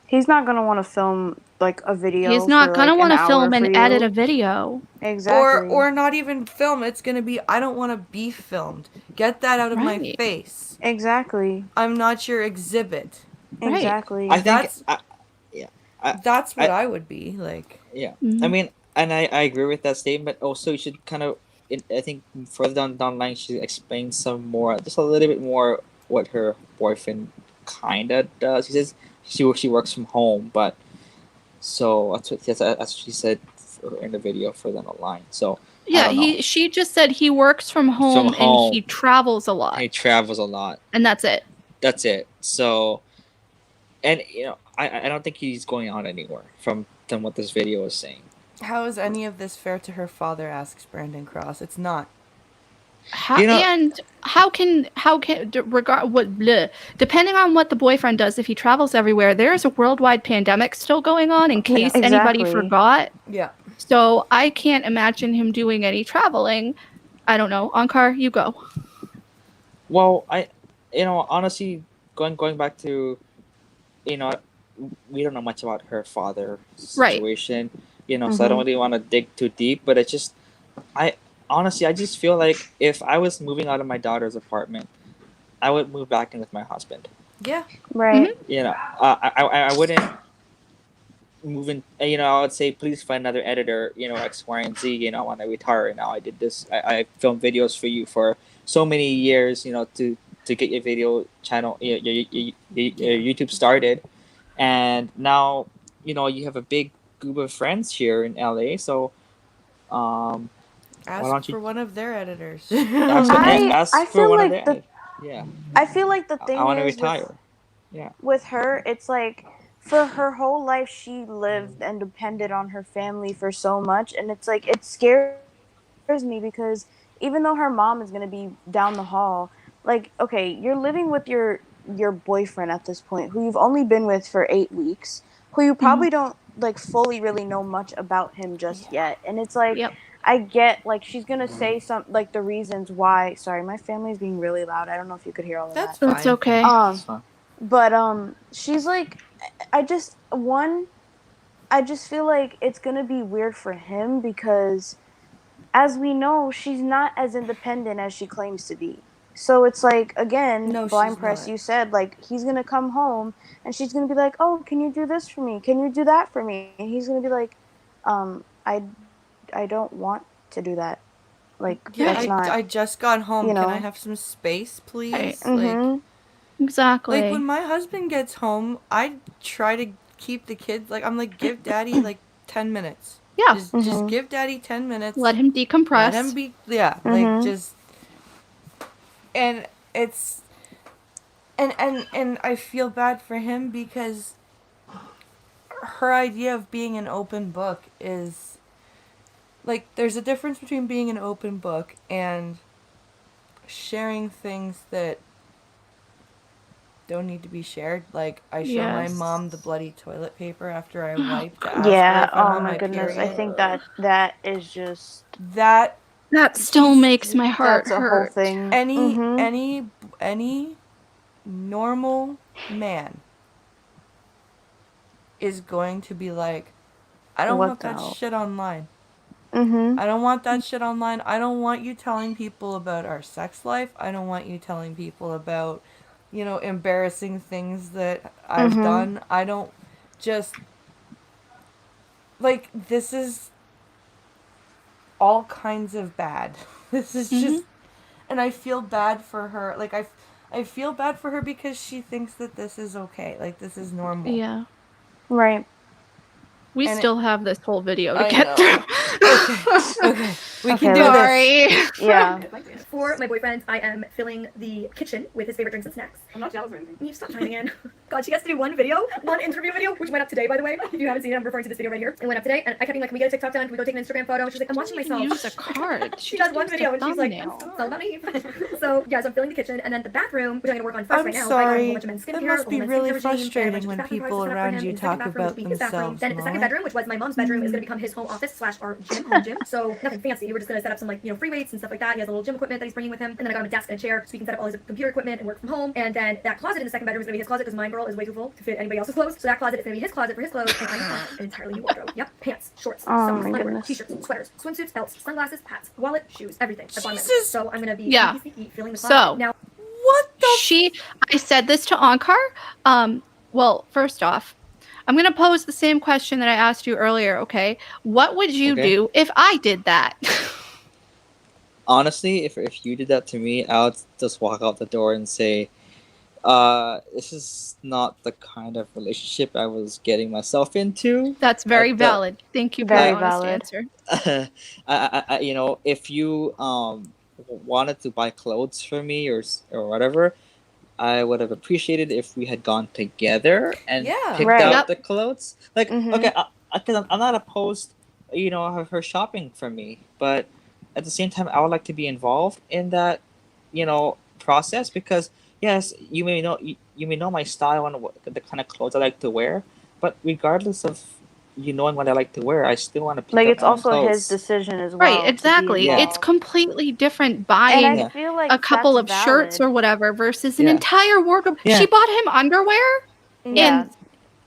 He's not gonna want to film like a video. He's not for, gonna like, want an to hour film for and you. edit a video. Exactly. or not even film, it's gonna be, I don't want to be filmed. Get that out of my Right. face. Exactly. I'm not your exhibit. Right. Exactly. I think That's- I- That's what I would be like. yeah. Mhm. I mean, and I agree with that statement. Also, you should kind of, I think further down the line, she should explain some more, just a little bit more what her boyfriend kind of does. He says she works from home, but so that's what she said in the video further down the line. So Yeah, don't know. she just said he works from home home. and he travels a lot. he travels a lot. And that's it. That's it. So, and I don't think he's going out anywhere from what this video is saying. How is any of this fair to her father, asks Brandon Cross. It's not. And how can regard what bleh, depending on what the boyfriend does, if he travels everywhere, there's a worldwide pandemic still going on in case anybody exactly. forgot. Yeah. So I can't imagine him doing any traveling. I don't know. Ankar, you go. Well, honestly, going back to, you know, we don't know much about her father Right. situation, so I don't really want to dig too deep, but it's just, I honestly, I just feel like if I was moving out of my daughter's apartment, I would move back in with my husband. Yeah. Right. I wouldn't move in. I would say, please find another editor. X, Y, and Z. When I retire. Now I did this. I filmed videos for you for so many years. To get your video channel, your YouTube started, and now you have a big group of friends here in LA. So, why Ask don't for you one of their editors. ask I for feel one of like their yeah. I feel like the I thing want to is retire. Yeah. with her, it's like for her whole life she lived and depended on her family for so much, and it's like it scares me because even though her mom is going to be down the hall, like okay, you're living with your boyfriend at this point who you've only been with for 8 weeks, who you probably don't like fully really know much about him just yet. And it's like Yep. I get like she's going to say some like the reasons why. Sorry, my family's being really loud. I don't know if you could hear all of That's that. fine. That's okay. That's fine. But she's like I just feel like it's going to be weird for him because as we know, she's not as independent as she claims to be. So it's like again, No, blind she's press, not. you said like he's going to come home and she's going to be like, "Oh, can you do this for me? Can you do that for me?" And he's going to be like, I don't want to do that. Like Yeah, that's not, I just got home. you Can I know. have some space, please? Right. Mhm. Exactly. Like when my husband gets home, I try to keep the kids like I'm like give daddy like 10 minutes. Yeah. Just give daddy 10 minutes. Let him decompress. Let him be like Mhm. just and it's and I feel bad for him because her idea of being an open book is like there's a difference between being an open book and sharing things that don't need to be shared. Like I show my Yes. mom the bloody toilet paper after I wipe to ask Yeah, her if I'm oh on my my goodness. I period. think that is just That That still makes my heart that's a whole hurt. thing. any Mhm. any normal man is going to be like, I don't What want the that hell? shit online. Mhm. I don't want that shit online. I don't want you telling people about our sex life. I don't want you telling people about, embarrassing things that I've Mhm. done. I don't just like this is all kinds of bad. This is just and I feel bad for her. Like I feel bad for her because she thinks that this is okay. Like this is normal. Yeah. Right. We And still have this whole video to I get know. through. Okay. We Okay, can do this. Sorry. Yeah. For my boyfriend, I am filling the kitchen with his favorite drinks and snacks. I'm not jealous or anything. You stop chiming in. God, she gets to do one interview video, which went up today, by the way. If you haven't seen it, I'm referring to this video right here. It went up today, and I kept being like, can we get a TikTok done? Can we go take an Instagram photo? And she's like, I'm watching myself. Use a card. She does one Use video, the and she's like, thumbnail. it's all about me. So, yeah, so I'm filling the kitchen, and then the bathroom, which I'm going to work on first I'm right now. I got a sorry. whole bunch of men's That skincare, must a be whole men's really skincare regime, and a bunch frustrating of when bathroom people products set up for around him. you And the second talk bathroom, about which will be his bathroom. themselves, Then the second Mom. bedroom, which was my mom's bedroom, is going to become his home office / our home gym. So nothing fancy. We're just going to set up some free weights and stuff like that. He has a little gym equipment that he's bringing with him, and then I got him a desk and a chair so he can set up all his computer equipment and work from home. And then that closet in the second bedroom is going to be his closet because my girl is way too full to fit anybody else's clothes. So that closet is going to be his closet for his clothes, and I have an entirely new wardrobe. Yep, pants, shorts, Oh socks, my underwear, goodness. t-shirts, sweaters, swimsuits, belts, sunglasses, hats, wallet, shoes, everything. I bought him everything. Jesus. So I'm going to be Yeah. sneaky filling the So- closet. Now, What the I said this to Ankar. Well, first off, I'm going to pose the same question that I asked you earlier, okay? What would you Okay. do if I did that? Honestly, if you did that to me, I would just walk out the door and say, this is not the kind of relationship I was getting myself into. That's very That- valid. Thank you for Very the honest valid. answer. If you wanted to buy clothes for me or whatever, I would have appreciated if we had gone together and Yeah. picked Right. out Yep. the clothes. Like, Mhm. okay, because I'm not opposed, of her shopping for me, but at the same time, I would like to be involved in that, process because yes, you may know my style and the kind of clothes I like to wear, but regardless of you knowing what I like to wear, I still want to pick Like up it's my own also clothes. his decision as well. Right, to be exactly. Yeah. It's involved. completely different And buying I Yeah. feel like a couple that's of shirts or valid. whatever versus an Yeah. entire wardrobe. Yeah. She bought him underwear Yeah.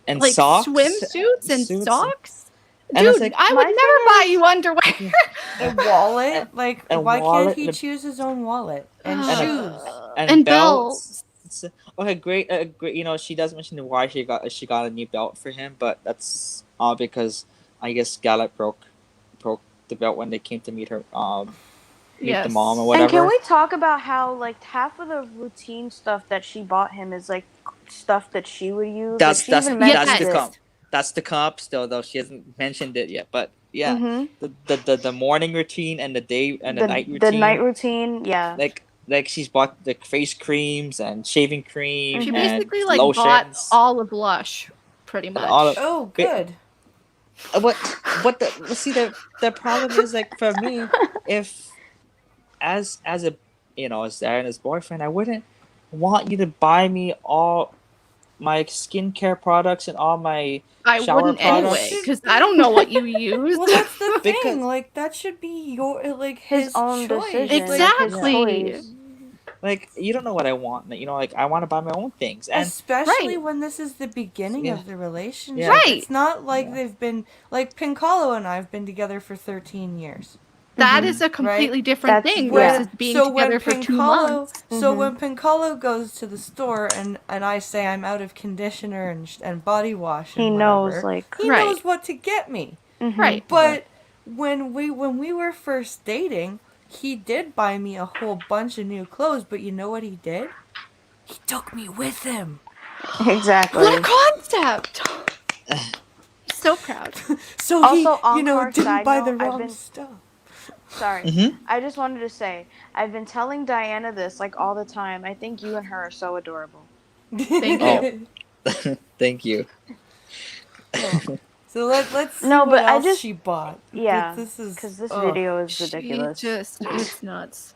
And like socks, swimsuits and suits, socks. and it's Dude, like I My would never buy thing you underwear. A wallet? Like, a why wallet can't he and choose his own wallet? And and a- shoes. And belts. Okay, great. You know, she does mention why she got a new belt for him, but that's all because I guess Gallup broke the belt when they came to meet her, meet the mom or Yes. And can whatever. we talk about how like half of the routine stuff that she bought him is like stuff that she would use? That's Like she that's even Yes. mentions that's the it. comp. That's the comp still though. She hasn't mentioned it yet, but yeah, Mm-hmm. the morning routine and the day and the night routine. The night routine, yeah. Like she's bought the face creams and shaving cream She and basically like lotions. bought all of Lush, pretty And much. all of- Oh, good. What the problem is like for me, if as a as Diana's boyfriend, I wouldn't want you to buy me all my skincare products and all my I shower wouldn't products. anyway, because I don't know what you use. Well, that's the thing. Because- Like, that should be his His own choice. decision. Like, Exactly. His choice. Like you don't know what I want. Like I want to buy my own things, and especially Right. when this is the beginning Yeah. of the relationship. Yeah. Right. It's not like Yeah. they've been like Pincolo and I have been together for 13 years. That Mhm. is a completely different That's- thing yeah. versus being so together when for 2 Pincolo, months. so Mhm. when Pincolo goes to the store and I say I'm out of conditioner and body wash, and He knows, whatever, like, he Right. knows what to get me. mhm. Right. But when we were first dating, he did buy me a whole bunch of new clothes. But you know what he did? He took me with him. Exactly. What a concept! So proud. So Also, he, on didn't side buy the note, I've wrong been- stuff. Sorry. Mhm. I just wanted to say, I've been telling Diana this like all the time. I think you and her are so adorable. Thank you. Thank you. So let's see No, what but I else just- she bought. Yeah, This is because this ugh. video is She ridiculous. it's nuts.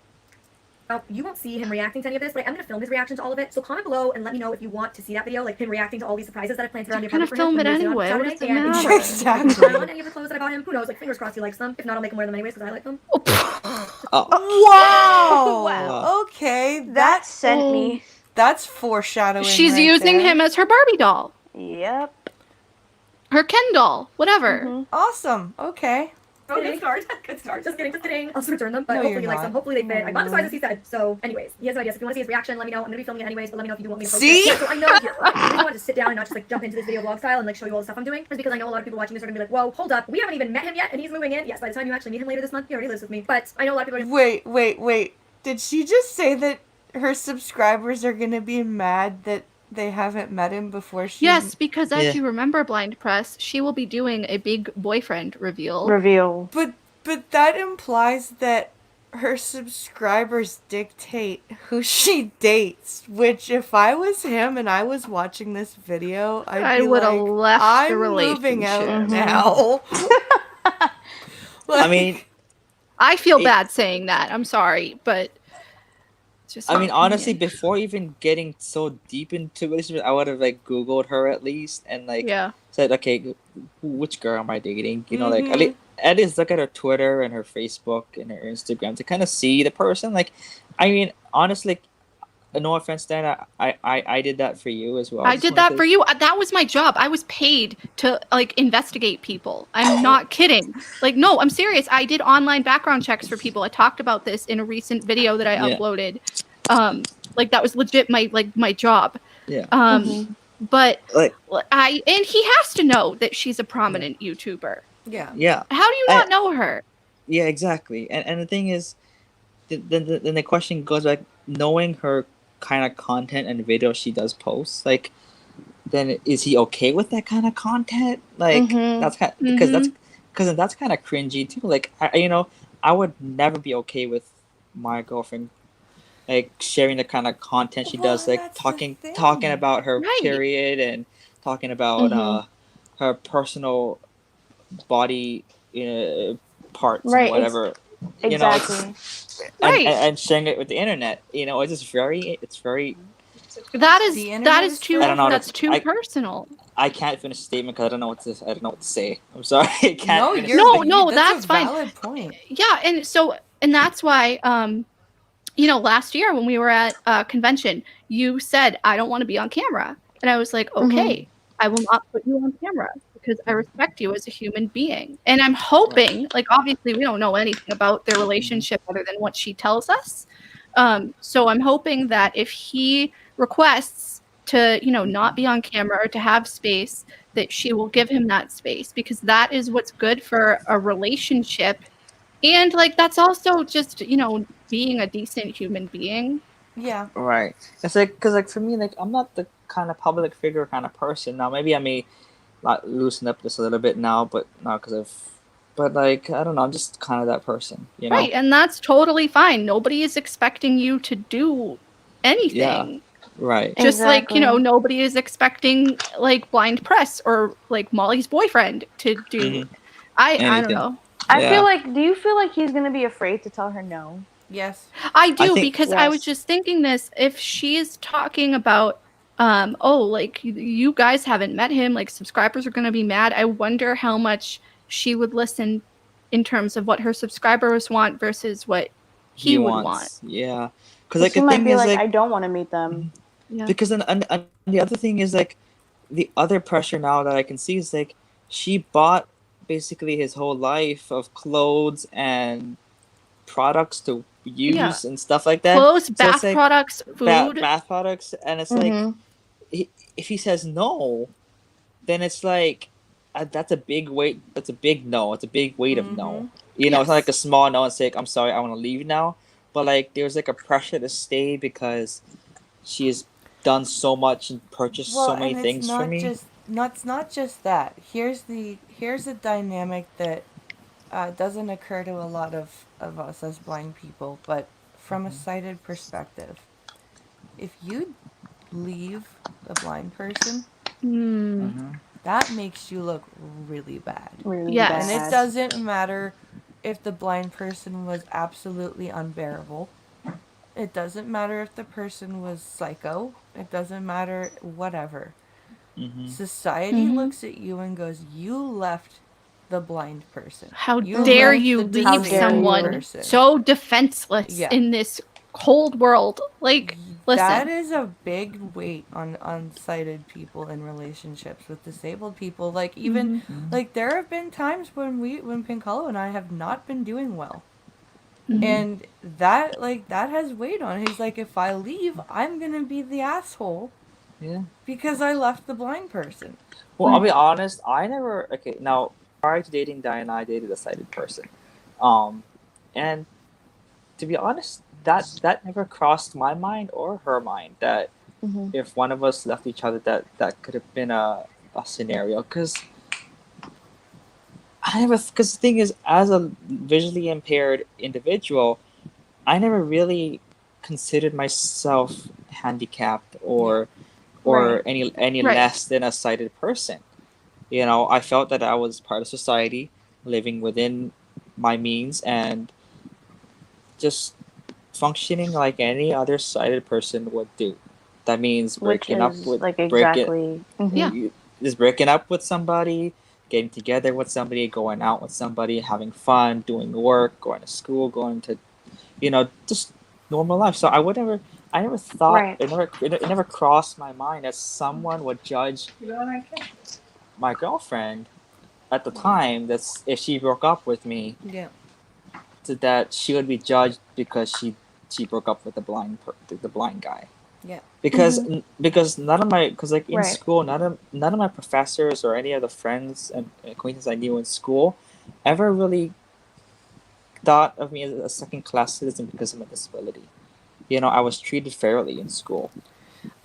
Now, you won't see him reacting to any of this, but I am going to film his reaction to all of it. So comment below and let me know if you want to see that video, like him reacting to all these surprises that I've planted around the You're gonna apartment for him. film it when he anyway. moves What in does on it Saturday. matter? And Exactly. try on any of the clothes that I bought him. Who knows? Like, fingers crossed he likes them. If not, I'll make him wear them anyways because I like them. Wow. Wow. Okay, That sent me. that's foreshadowing. She's right using there. him as her Barbie doll, Yep. her Ken doll, whatever. Mhm. Awesome. Okay. Oh, good start. Good start. Just kidding. I'll just return them, but No, hopefully you're he likes not. them. Hopefully they fit. I bought the sizes he said. So, anyways, he has no ideas. If you want to see his reaction, let me know. I'm gonna be filming it anyways, but let me know if you do want me to post See? it. Yeah, so I know here. The reason I wanted to sit down and not just like jump into this video vlog style and like show you all the stuff I'm doing is because I know a lot of people watching this are gonna be like, whoa, hold up, we haven't even met him yet, and he's moving in. Yes, by the time you actually meet him later this month, he already lives with me. But I know a lot of people are gonna Wait. Did she just say that her subscribers are gonna be mad that they haven't met him before she? Yes, because as Yeah. you remember, Blind Press, she will be doing a big boyfriend reveal. Reveal. But that implies that her subscribers dictate who she dates. Which, if I was him and I was watching this video, I I'd be would have like, left I'm the moving out relationship. now. I mean, I feel It- bad saying that. I'm sorry, but it's just. I my mean, honestly, opinion. before even getting so deep into relationship, I would have like Googled her at least and like Yeah. said, okay, which girl am I dating? You know, like Mhm. at least look at her Twitter and her Facebook and her Instagram to kind of see the person. Like, I mean, honestly, no offense, Diana, I did that for you as well. I just did wanted that to- for you. That was my job. I was paid to like investigate people. I'm not kidding. Like, no, I'm serious. I did online background checks for people. I talked about this in a recent video that I Yeah. uploaded. Like that was legit my job. Yeah. Mhm. But Like, and he has to know that she's a prominent YouTuber. Yeah. yeah. How do you not know her? Yeah, exactly. And the thing is, then the question goes back, knowing her kind of content and videos she does post, like, then is he okay with that kind of content? Like, Mhm. that's kind because that's kind of cringy too. Like, I would never be okay with my girlfriend like sharing the kind of content she does, Well, like that's the talking thing. about her Right. period and talking about Mhm. her personal body parts Right, and whatever. Exactly. And, Right. and sharing it with the internet, it's very That The is internet is too I don't know. that's too personal. I can't finish the statement because I don't know what to say. I'm sorry. I can't No, finish. No, that's that's a fine. valid point. Yeah, and that's why last year when we were at a convention, you said I don't want to be on camera, and I was like, okay, I will not put you on camera because I respect you as a human being. And I'm hoping, like, obviously we don't know anything about their relationship other than what she tells us. So I'm hoping that if he requests to, not be on camera or to have space, that she will give him that space because that is what's good for a relationship. And like that's also just, being a decent human being. Yeah. Right. It's like because like for me like I'm not the kind of public figure kind of person. Now maybe I may like loosen up just a little bit now, but not because of. But like I don't know, I'm just kind of that person, you know. Right, and that's totally fine. Nobody is expecting you to do Yeah. anything. Right. Just like, Exactly. nobody is expecting like blind press or like Molly's boyfriend to do. I don't Anything. know. I Yeah. feel like. Do you feel like he's gonna be afraid to tell her no? Yes. I do think- because I was Yes. just thinking this. If she's talking about, like you guys haven't met him, like subscribers are going to be mad. I wonder how much she would listen in terms of what her subscribers want versus what he would want. Yeah. Because like She the might thing be is like, like I don't want to meet them. Yeah. because and the other thing is like the other pressure now that I can see is like she bought basically his whole life of clothes and products to use and stuff like that. Clothes, So bath it's like products, food. bath products, and it's like if he says no, then it's like that's a big weight. That's a big no. It's a big weight of no. You know, it's not like a small no. It's like I'm sorry, I want to leave now. But like there's like a pressure to stay because she has done so much and purchased so many things for me. It's not just that. Here's a dynamic that doesn't occur to a lot of us as blind people, but from a sighted perspective, if you leave a blind person, that makes you look really bad. Really Yes. And bad. it doesn't matter if the blind person was absolutely unbearable. It doesn't matter if the person was psycho. It doesn't matter whatever. Society looks at you and goes, you left the blind person. How You dare left you the leave disabled someone person." so defenseless Yeah. in this cold world? Like, listen. That is a big weight on sighted people in relationships with disabled people. Like even like there have been times when Pink Hollow and I have not been doing well. And that has weight on it. He's like, if I leave, I'm gonna be the asshole. Yeah. Because I left the blind person. Well, I'll be honest. I never. Okay, now prior to dating Dianna, I dated a sighted person, and to be honest, that never crossed my mind or her mind that if one of us left each other, that could have been a scenario. Because the thing is, as a visually impaired individual, I never really considered myself handicapped or any less than a sighted person. You know, I felt that I was part of society, living within my means, and just functioning like any other sighted person would do. That means breaking up with just breaking up with somebody, getting together with somebody, going out with somebody, having fun, doing work, going to school, going to, just normal life. So I never thought, it never crossed my mind that someone would judge my girlfriend at the time if she broke up with me, that she would be judged because she broke up with the blind guy. Yeah. Because none of my in school none of my professors or any of the friends and acquaintances I knew in school ever really thought of me as a second-class citizen because of my disability. I was treated fairly in school.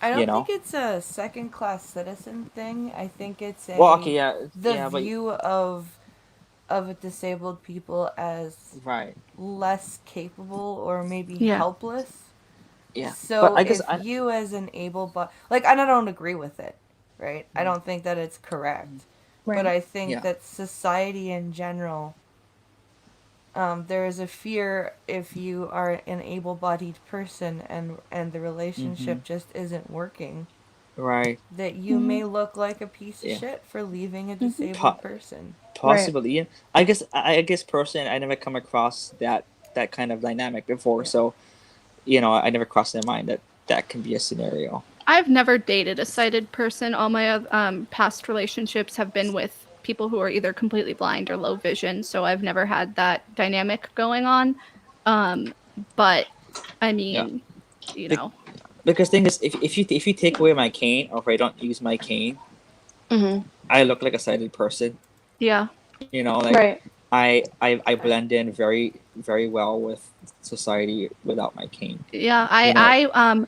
I don't think it's a second-class citizen thing. I think it's the view of disabled people as less capable or maybe helpless. Yeah. So but I guess you as an able-bodied... and I don't agree with it, right? I don't think that it's correct. Right. But I think that society in general there is a fear if you are an able-bodied person and the relationship just isn't working, Right. that you may look like a piece of Yeah. shit for leaving a disabled Po- person. Possibly. Yeah. I guess personally, I never come across that kind of dynamic before. Yeah. So, I never crossed my mind that can be a scenario. I've never dated a sighted person. All my past relationships have been with people who are either completely blind or low vision, so I've never had that dynamic going on. But I mean, you Be- know, Because thing is, if you take away my cane, or if I don't use my cane, Mm-hmm. I look like a sighted person. yeah. Like Right. I blend in very very well with society without my cane. Yeah, You know.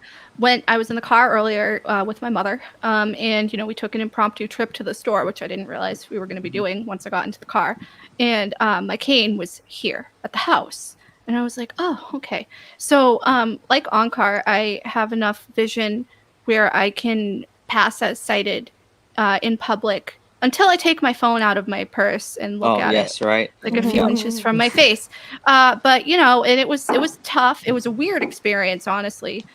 I was in the car earlier with my mother, and we took an impromptu trip to the store, which I didn't realize we were going to be doing once I got into the car, and my cane was here at the house, and I was like, oh, okay. So, like Onkar, I have enough vision where I can pass as sighted in public until I take my phone out of my purse and look Oh at it yes, right. like a few inches from my face. But and it was tough. It was a weird experience, honestly,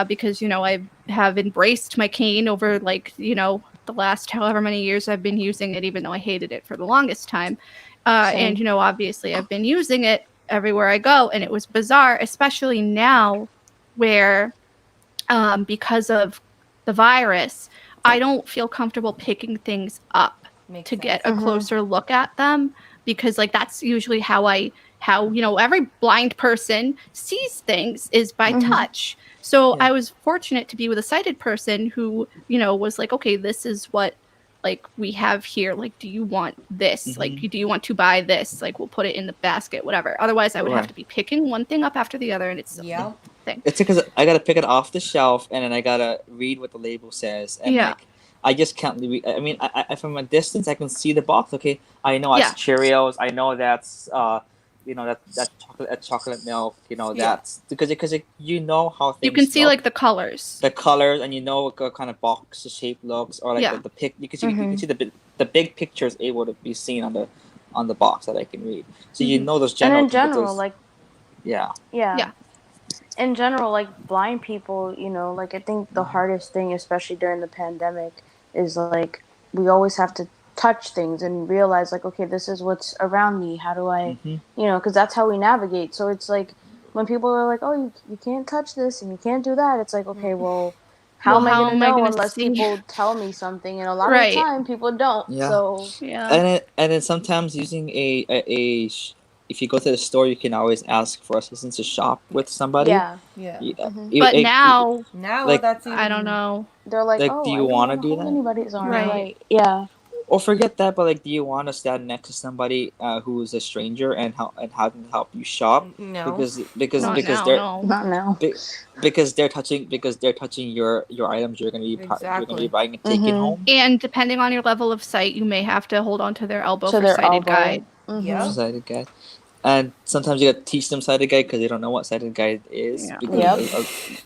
because I have embraced my cane over the last however many years I've been using it, even though I hated it for the longest time. And obviously I've been using it everywhere I go, and it was bizarre, especially now, where because of the virus, I don't feel comfortable picking things up Makes to sense. get a closer look at them, because that's usually how every blind person sees things, is by touch. So Yeah. I was fortunate to be with a sighted person who was like, okay, this is what we have here, like, do you want this, like, do you want to buy this, like, we'll put it in the basket, whatever. Otherwise I would have to be picking one thing up after the other, and it's Yeah. thing. It's because I gotta pick it off the shelf, and then I gotta read what the label says, and Yeah. like I just can't read. I mean, I from a distance I can see the box. Okay, I know that's Cheerios. I know that's that's chocolate milk. That's because you know how things. You can see look. like the colors. The colors, and you know what kind of box the shape looks, or like the pic. You can see the big picture is able to be seen on the box that I can read. So you know those general. And in general, yeah. In general, like blind people, like I think the hardest thing, especially during the pandemic, is like we always have to touch things and realize like, okay, this is what's around me. How do I, because that's how we navigate. So it's like when people are like, oh, you can't touch this and you can't do that. It's like, okay, well, how am I going to know unless people tell me something? And a lot of the time, people don't. Yeah. So And then sometimes using if you go to the store, you can always ask for assistance to shop with somebody. Yeah. But now like, that's even, I don't know. They're like, oh, do you want to do that? Anybody's arm, Right. Yeah. Or forget that, but like, do you want to stand next to somebody who is a stranger and have them help you shop? No. Because Not they're now, no. Not now. because they're touching your items you're gonna be buying and taking home. And depending on your level of sight, you may have to hold on to their elbow for sighted guide. Yeah. Sighted guide. And sometimes you gotta teach them sighted guide because they don't know what sighted guide is. Yeah.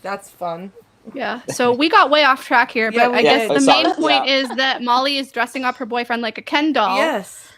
That's fun. Yeah. So we got way off track here, but I guess the main point is that Molly is dressing up her boyfriend like a Ken doll. Yes.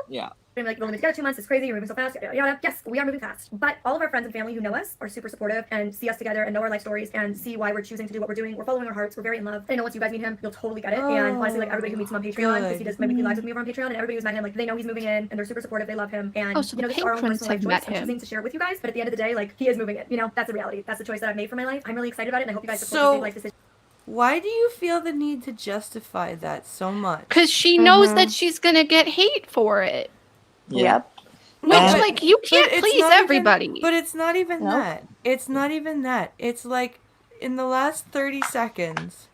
Yeah. We're like, we're only together 2 months. It's crazy. You're moving so fast. Yada, yada. Yes, we are moving fast. But all of our friends and family who know us are super supportive and see us together and know our life stories and see why we're choosing to do what we're doing. We're following our hearts. We're very in love. I know once you guys meet him, you'll totally get it. And honestly, like everybody who meets him on Patreon, because he does my weekly lives with me over on Patreon, and everybody who's met him, like they know he's moving in and they're super supportive. They love him. And so this is our own personal life choice. I'm choosing to share it with you guys. But at the end of the day, like he is moving it. That's the reality. That's the choice that I've made for my life. I'm really excited about it, and I hope you guys support the big life decision. Why do you feel the need to justify that so much? Because she knows that she's gonna get hate for it. Yep. Which, like, you can't please everybody. But it's not even that. It's not even that. It's like, in the last 30 seconds,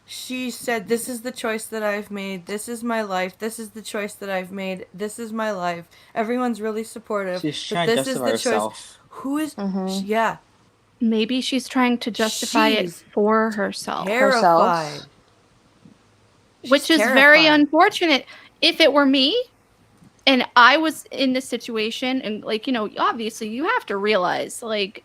she said, this is the choice that I've made. This is my life. This is the choice that I've made. This is my life. Everyone's really supportive. She's trying to justify herself. Who is... Yeah. Maybe she's trying to justify it for herself. Terrified. Which is very unfortunate. If it were me, and I was in this situation, and like, obviously you have to realize, like,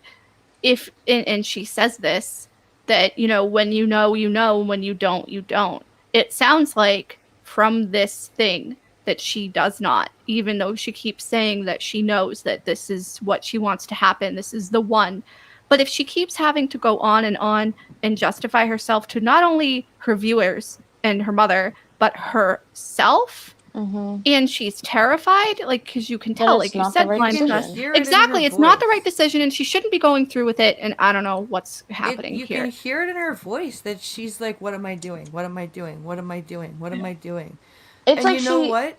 if, and she says this, that, when you know, and when you don't, you don't. It sounds like from this thing that she does not, even though she keeps saying that she knows that this is what she wants to happen. This is the one. But if she keeps having to go on and justify herself to not only her viewers and her mother, but herself, and she's terrified, like, because you can tell, like you said, blind trust. Exactly, it's not the right decision, and she shouldn't be going through with it. And I don't know what's happening you here. You can hear it in her voice that she's like, "What am I doing? What am I doing? What am I doing? What am I doing?" It's and like you know what?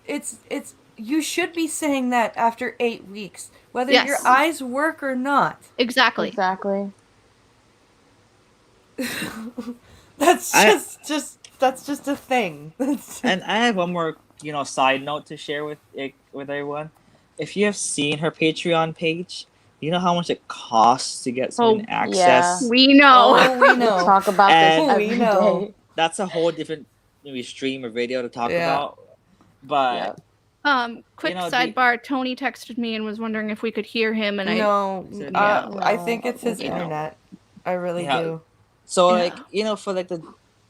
It's you should be saying that after 8 weeks, whether your eyes work or not. Exactly. That's just a thing. And I have one more, side note to share with everyone. If you have seen her Patreon page, you know how much it costs to get someone access. Yeah. We know. We know. We talk about this every day. That's a whole different stream or video to talk about. But quick sidebar. Tony texted me and was wondering if we could hear him, and I think it's his internet. I really do. So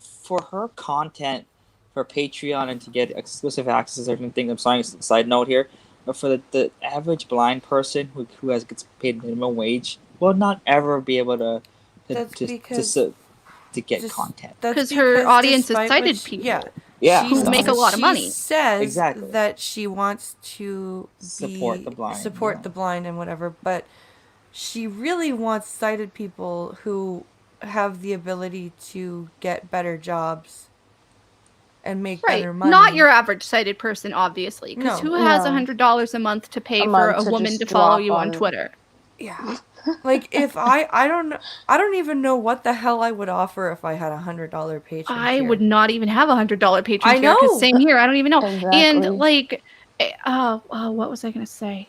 for her content, for Patreon, and to get exclusive access to certain things. I'm sorry, side note here, but for the average blind person who gets paid minimum wage will not ever be able to get content. Because her audience is sighted people. Yeah, who make a lot of money. She says that she wants to support the blind and whatever, but she really wants sighted people who have the ability to get better jobs and make better money. Not your average sighted person, obviously, because who has $100 a month to pay for a woman to follow you on Twitter? Yeah. Like, if I don't even know what the hell I would offer if I had $100 Patreon. I would not even have $100 Patreon. I know. Because same here. I don't even know. Exactly. And like, what was I gonna say?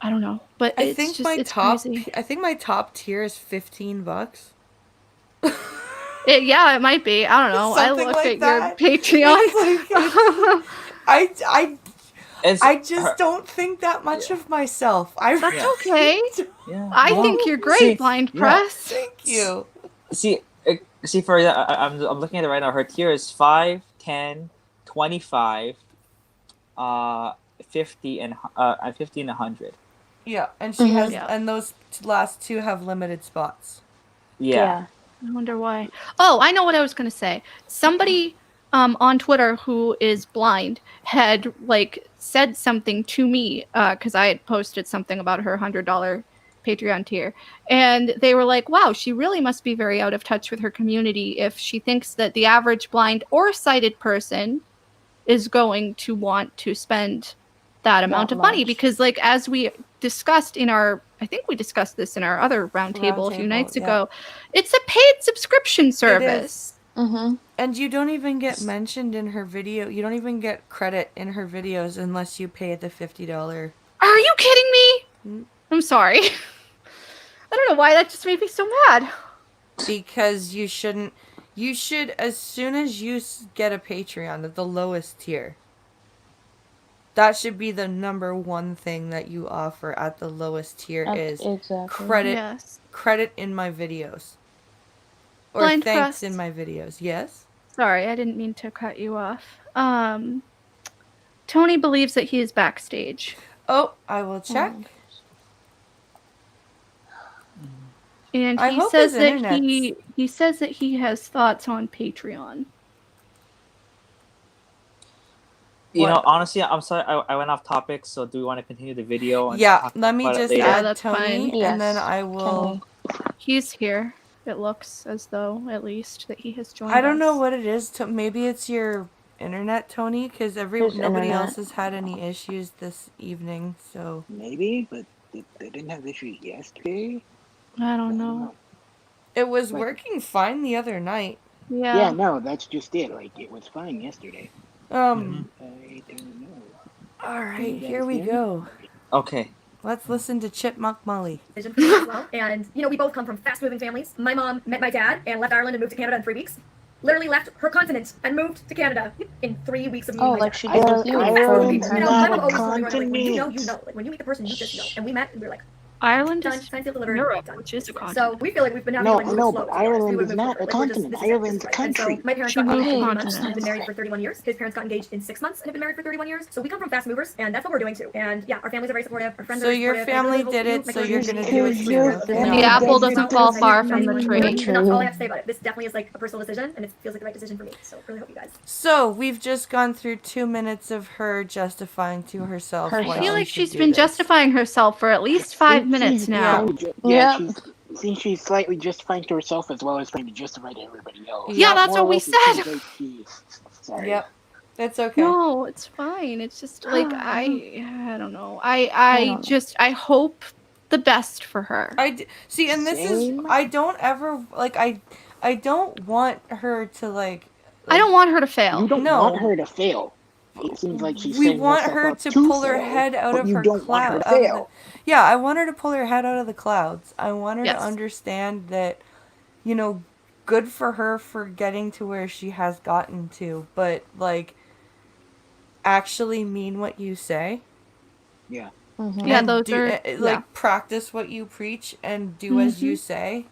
I don't know. But I think my top tier is $15. Yeah, it might be. I don't know. I looked at your Patreon. I just don't think that much of myself. That's okay. I think you're great, Blind Press. Thank you. See, for I'm looking at it right now. Her tier is 5, 10, 25, 50, and 100. Yeah, and she has, and those last two have limited spots. Yeah. I wonder why. Oh, I know what I was gonna say. Somebody on Twitter who is blind had said something to me because I had posted something about her $100 Patreon tier, and they were like, wow, she really must be very out of touch with her community if she thinks that the average blind or sighted person is going to want to spend that amount of money, because as we discussed I think we discussed this in our other roundtable a few nights ago, it's a paid subscription service. And you don't even get mentioned in her video. You don't even get credit in her videos unless you pay the $50. Are you kidding me? I'm sorry. I don't know why that just made me so mad. Because you shouldn't. You should, as soon as you get a Patreon at the lowest tier, that should be the number one thing that you offer at the lowest tier is credit in my videos. Or Blind thanks Press. in my videos. Yes? Sorry, I didn't mean to cut you off. Tony believes that he is backstage. Oh, I will check. And he says that he says that he has thoughts on Patreon. You know, honestly, I'm sorry I went off topic, so do we want to continue the video? And let me just add Tony, and then I will... He's here. It looks as though, at least, that he has joined I don't us. know what it is. Maybe it's your internet, Tony, because nobody else has had any issues this evening, so... Maybe, but they didn't have issues yesterday? I don't know. It was working fine the other night. Yeah, no, that's just it. It was fine yesterday. I don't know. Alright, here we go. Okay. Let's listen to Chipmunk Molly. And, we both come from fast-moving families. My mom met my dad and left Ireland and moved to Canada in 3 weeks. Literally left her continent and moved to Canada in 3 weeks of meeting my dad. She did. I'm always you know. When you meet the person, you just know. And we met, and we were like, Ireland Done. is Signed, sealed, delivered. Europe, Done. which is a So continent. we feel like we've been having No, like I move know, slow, but to be honest. We Ireland would've is moved not forward. a Like, we're just- continent. this is it. Ireland's a This is right. And country. so my parents She got moved engaged in 18 continents. months and have been married for 31 years. His parents got engaged in 6 months and have been married for 31 years. So we come from fast movers, and that's what we're doing too. And yeah, our families are very supportive. Our friends So are very your supportive. and I family really did hope it, you, so my you're cousins, gonna you do it guys too. your Yeah. family The apple does doesn't it fall too. far from the And tree. that's all I have to say about it. This definitely is like a personal decision, and it feels like the right decision for me. So really hope you guys. So we've just gone through 2 minutes of her justifying to herself why I feel like she she's should do been this. justifying herself for at least 5 minutes now. Yeah. She's slightly justifying to herself as well as trying to justify to everybody else. Yeah, that's More or what we less, it seems said. like she's- Sorry. Yep. It's okay. No, it's fine. It's just like I don't know. I don't know. just I hope the best for her. See, and this Same. is I don't ever like I don't want her to like I don't want her to You fail. don't No. want her to fail. It seems like she's we setting want herself her up to to pull her fail, head out but of you her don't want her cloud. to fail. Yeah, I want her to pull her head out of the clouds. I want her Yes. to understand that, you know, good for her for getting to where she has gotten to, but like actually mean what you say. Yeah. Yeah, And those do, are like practice what you preach and do as you say.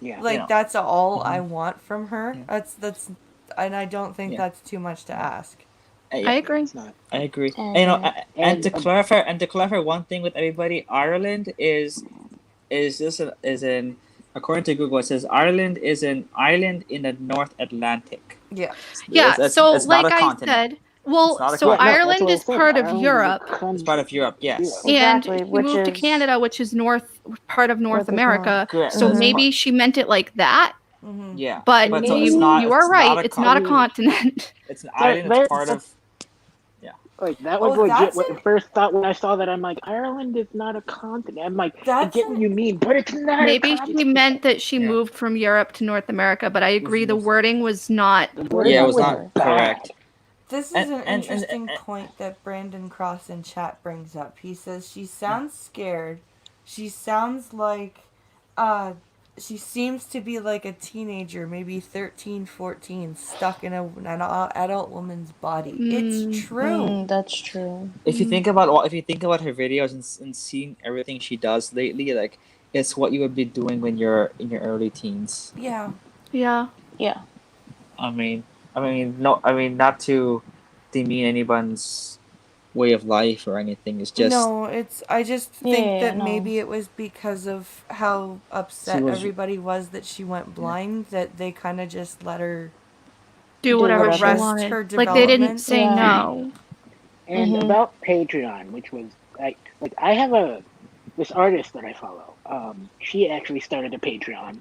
Yeah. Like Yeah. that's all I want from her. Yeah. That's and I don't think Yeah. that's too much to ask. I agree. It's not. I agree. And- And, you know, and to and- clarify one thing with everybody, Ireland is in according to Google, it says Ireland is an island in the North Atlantic. Yeah. Yeah, It's so not like a I continent. said, well, It's not a so continent. that's Ireland what I is said. part of Ireland is a Europe, It's part of Europe. Yes. Yeah. Exactly, and she which moved to is- Canada, which is part of North North America. Correct. So It's maybe she meant it like that. Mm-hmm. Yeah. But so you, it's not, you are it's right. Not It's not a continent. continent. It's an island. It's part of. Like that was Oh, legit. that's What it? the first thought when I saw that, I'm like, Ireland is not a continent. I'm like, I That's get what you mean, but it's not. Maybe a she continent. meant that she Yeah. moved from Europe to North America, but I agree the Mhm. wording was not. The wording Yeah, it was was not bad. correct. This is And- an and- interesting point that Brandon Cross in chat brings up. He says she sounds scared. She sounds like she seems to be like a teenager, maybe 13, 14, stuck in an adult woman's body. It's true. That's true. If you think about her videos and seeing everything she does lately, like it's what you would be doing when you're in your early teens. Yeah. Yeah. Yeah. I mean, not to demean anyone's way of life or anything. It's just No, I just think Yeah, that no. maybe it was because of how upset was- everybody was that she went blind that they kind of just let her Do whatever she arrest wanted. her Like they didn't development. say Yeah. no. And Mhm. about Patreon, which was like I have this artist that I follow. She actually started a Patreon,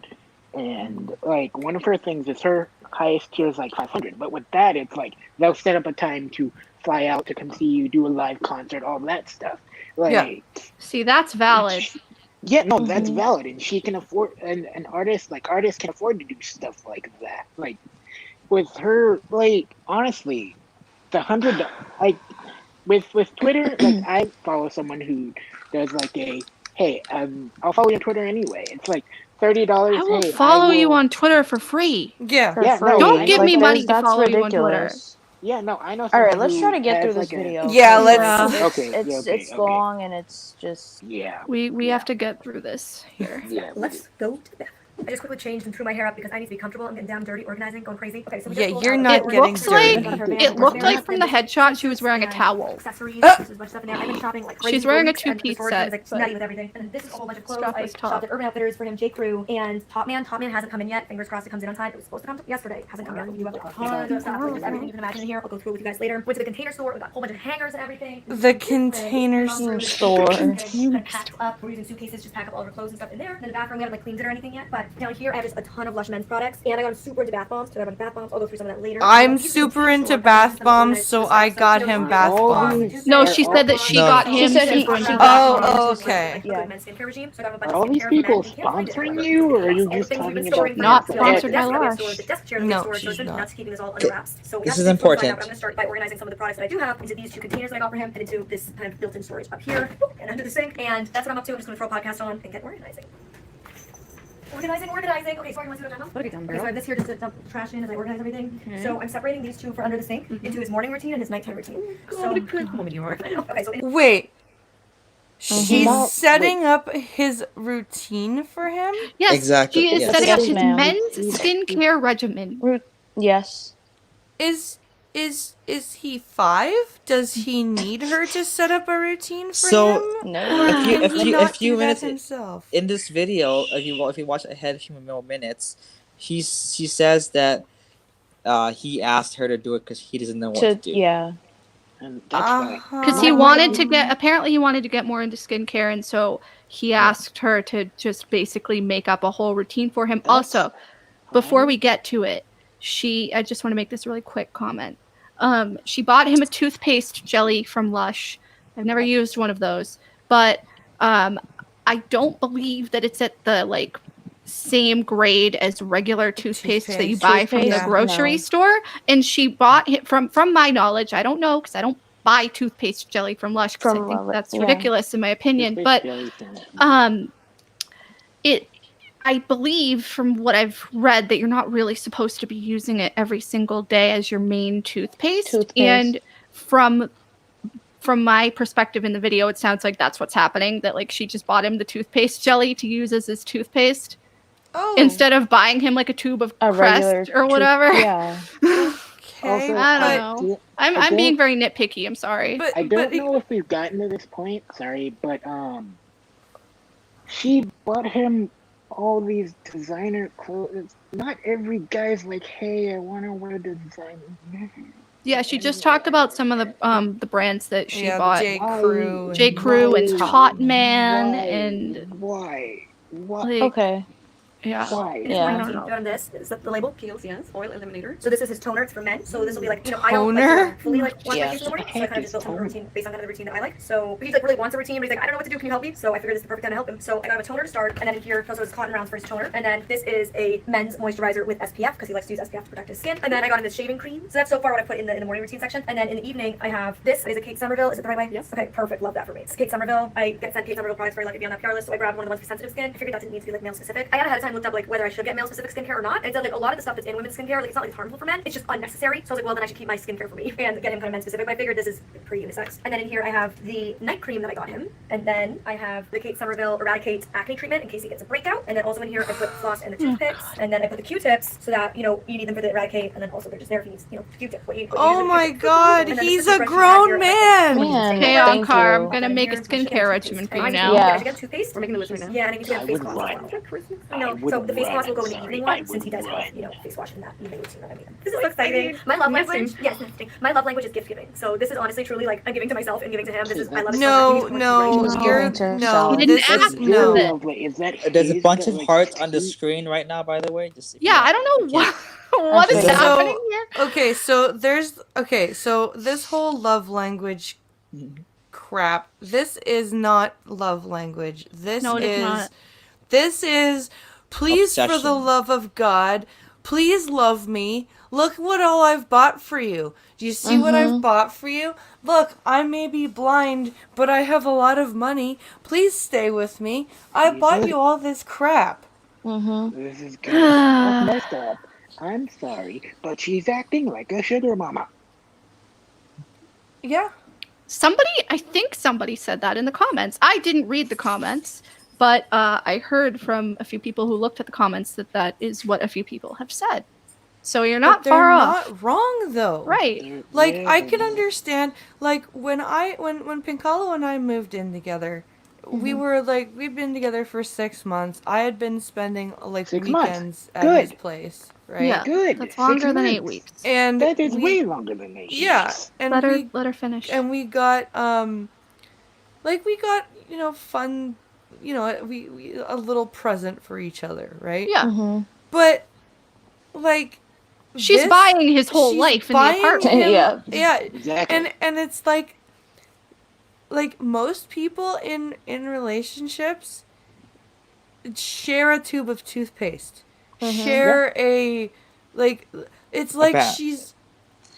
and like one of her things is her highest tier is like 500. But with that, it's like they'll set up a time to fly out to come see you, do a live concert, all that stuff. Like, Yeah. See, that's valid. yeah, no, that's valid, and she can afford, and artists can afford to do stuff like that. Like with her, like honestly, the $100, like with Twitter, like I follow someone who does like hey, I'll follow you on Twitter anyway. It's like $30. I will hey, follow you will- on Twitter for free. Yeah. For Yeah, free. no, Don't give me there's- money to that's follow you on ridiculous. Yeah, no, I know. All right, someone let's who try to get has, through this like, a- video. Yeah, 'cause let's- It's okay. long and it's just. Yeah. We have to get through this here. Yeah. Let's go to the bathroom. I just quickly changed and threw my hair up because I need to be comfortable. I'm getting damn dirty, organizing, going crazy. Okay, so we Yeah, just pulled you're out- not It getting looks like dirty. it looked like from the headshot she was wearing a towel. Accessories, Ah! there's a bunch of stuff in there. I've been shopping like crazy She's wearing a for weeks, and the two-piece storage room set, is, like but nutty with everything. And this is a whole bunch of clothes. strap I is shopped top. at Urban Outfitters for him, J. Crew, and Top Man. Top Man hasn't come in yet. Fingers crossed it comes in on time. It was supposed to come yesterday. Hasn't come yet. We do have like, a ton of stuff. Like, there's everything you can imagine in here. I'll go through it with you guys later. Went to the container store. We got a whole bunch of hangers and everything. The container store. Packed up. We're using suitcases. Just pack up all of our clothes and stuff in there. In the bathroom, we haven't like cleaned it or anything yet. But down here, I have just a ton of Lush men's products, and I got super into bath bombs. So I have a bunch of bath bombs. I'll go through some of that later. I'm These are the super container into store. bath Some bombs, organized so stuff. I got him bath All bombs. these- No, are she all- said that she No. got him. She said he- super she into got bath him. bombs. okay. Like a good men's skincare regime. So I got a bunch Are all of these skincare for men. people You can't find it sponsoring everywhere. you, or are you All the just things we've been talking storing about? for Not months. sponsored The desk by that we have Lush. stored, the desk chair that No, we have stored, she's so not. nuts keeping this all under wraps. So we This have is things to find out, important. but I'm going to start by organizing some of the products that I do have into these two containers that I got for him, and into this kind of built-in storage up here and under the sink. And that's what I'm up to. I'm just going to throw a podcast on and get organizing. Organizing. Okay, sorry, you want to see what I'm talking about? What have you done, Okay, so I have this here just to dump trash in as I organize everything. So I'm separating these two for under the sink into his morning routine and his nighttime routine. So What a good woman you are. okay, so Wait. She's Not- setting up his routine for him. Yes, Exactly, she is yes. setting up Yes, his ma'am. men's skincare regimen. Yes. Is he 5? Does he need her to set up a routine for So, him? No. Or If you- can if he you- not if you do that minutes- himself? in this video, if you watch ahead a few more minutes, she says that he asked her to do it because he doesn't know what to do. Yeah. And that's fine. Because he wanted to get, apparently he wanted to get more into skincare, and so he asked her to just basically make up a whole routine for him. That's Also, before fine. we get to it, I just want to make this really quick comment. She bought him a toothpaste jelly from Lush. I've never used one of those, but I don't believe that it's at the like same grade as regular toothpaste that you buy from the Toothpaste? grocery No. store. And she bought it from my knowledge. I don't know because I don't buy toothpaste jelly from Lush because I From think Lush, that's yeah. ridiculous in my opinion. Toothpaste But jelly thing. I believe from what I've read that you're not really supposed to be using it every single day as your main toothpaste. And from my perspective in the video, it sounds like that's what's happening, that like she just bought him the toothpaste jelly to use as his toothpaste instead of buying him like a tube of A regular Crest or whatever. Yeah. Okay, Also, I don't know. I'm being very nitpicky. I'm sorry. But I don't know if we've gotten to this point. Sorry, but she bought him all these designer clothes. Not every guy's like, hey, I want to wear the designer. Yeah, she just talked about some of the brands that she bought. J. Crew. J. Crew and Tot Man and why? like, Okay. yeah. Why? Yeah. I don't know. On this is the label Kiehl's, yes, oil eliminator. So this is his toner. It's for men. So this will be like, I don't like Toner? to fully like wash my Yeah. face in the morning. So I kind of just built him a routine based on kind of the routine that I like. So he's like really wants a routine, but he's like, I don't know what to do. Can you help me? So I figured this is the perfect time to help him. So I got him a toner to start, and then in here also is cotton rounds for his toner, and then this is a men's moisturizer with SPF because he likes to use SPF to protect his skin. And then I got him this shaving cream. So that's so far what I put in the morning routine section. And then in the evening I have this. Is it Kate Somerville? Is it the right way? Yes. Okay, perfect. Love that for me. It's Kate Somerville. I get sent Kate Somerville products very lucky to be on that PR list, so I grabbed one of the ones for sensitive skin. I figured that didn't need to be like male specific. I got ahead of time looked up like whether I should get male specific skincare or not. And it said like a lot of the stuff that's in women's skincare, like it's not like it's harmful for men, it's just unnecessary. So I was like, well then I should keep my skincare for me and get him kind of men specific. But I figured this is pretty unisex. And then in here I have the night cream that I got him, and then I have the Kate Somerville Eradicate acne treatment in case he gets a breakout. And then also in here I put floss and the toothpicks, and then I put the Q-tips so that you need them for the Eradicate, and then also they're just there if he needs Q-tip. Oh my God, he's a grown man. Okay, Thank Ankar, you. I'm gonna make a skincare regimen for you now. Yeah. I should get toothpaste. We're making the list right now. Yeah, and I need to get a face cloth as well. So the face cloth will go in the evening one since he does have, face wash in that evening routine that I made him. This is so exciting. My love language, yes, nesting. My love language is gift giving. So this is honestly truly like I'm giving to myself and giving to him. This is I love it. No, You're- no. You didn't This ask is for no. it. Wait, is that There's a his bunch that, of like, hearts on the he- screen right now, by the way. Just Yeah, I don't know what is So- happening here. Okay, so this whole love language crap. This is not love language. This No, it is not. This is please for the Obsession. love of God, please love me. Look what all I've bought for you. Do you see what I've bought for you? Look, I may be blind, but I have a lot of money. Please stay with me. I bought you all this crap. This is good. That's messed up. I'm sorry, but she's acting like a sugar mama. Yeah. I think somebody said that in the comments. I didn't read the comments, but I heard from a few people who looked at the comments that is what a few people have said. So you're not But they're far off. not wrong though. Right. Like Yeah, I can understand like when Pinkalo and I moved in together, we were like we've been together for 6 months. I had been spending like 6 months. weekends at Good. his place, right? Yeah. Good. That's 6 longer than 8 months. weeks. And That is we, way longer than 8 yeah, weeks. and Let we her finish. we got we got fun, we a little present for each other, right? Yeah. But like She's this- buying his whole she's life in the buying apartment. him- Yeah. Yeah. Exactly. And it's like most people in relationships share a tube of toothpaste. Share a it's like bath. she's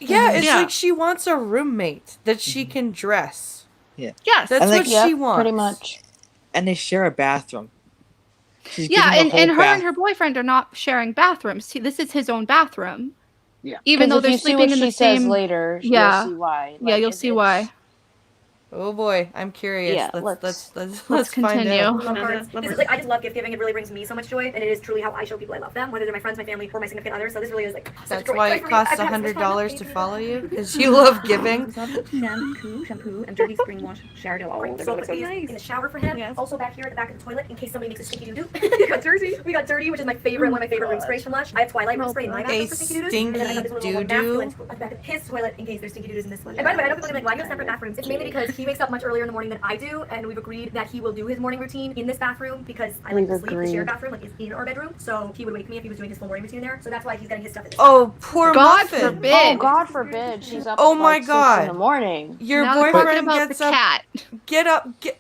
it's Yeah. like she wants a roommate that she can dress. Yes. That's And, like, what Yep, she wants. pretty much. And they share a bathroom. She's Yeah, giving the and whole her bath- and her boyfriend are not sharing bathrooms. See, this is his own bathroom. Yeah. Even though if they're you see sleeping what in the she says same. later, Yeah. you'll see why. Yeah, you'll see why. Oh boy, I'm curious. Yeah, let's Let's find continue. out. Love cards. This is, like, I just love gift giving. It really brings me so much joy, and it is truly how I show people I love them, whether they're my friends, my family, or my significant others. So this really is like such a That's joy. why Joy it for me. costs I've been having so much fun. $100 to follow you, because you love giving. Shampoo, and dirty spring wash shower gel all over. So I'll put these nice. in the shower for him. Yes. Also back here at the back of the toilet in case somebody makes a stinky doo doo. We got dirty. We got dirty, which is my favorite, one of my favorite room sprays from Lush. I have Twilight room spray in my bathroom for stinky doo doos. And then I have this little more Stinky masculine doo-doo. at the back of his toilet in case there's stinky doo doos in this one. And by the way, I know people are gonna be like, why do you have separate bathrooms? It's mainly because he wakes up much earlier in the morning than I do, and we've agreed that he will do his morning routine in this bathroom because I like to sleep. The shared bathroom like is in our bedroom, so he would wake me if he was doing his full morning routine there. So that's why he's getting his stuff in this. Oh, poor God Muffin. forbid. Oh, God forbid. She's up Oh at my like 6 God. in the morning. Your Now we're talking boyfriend about gets the up. cat. Get up. You're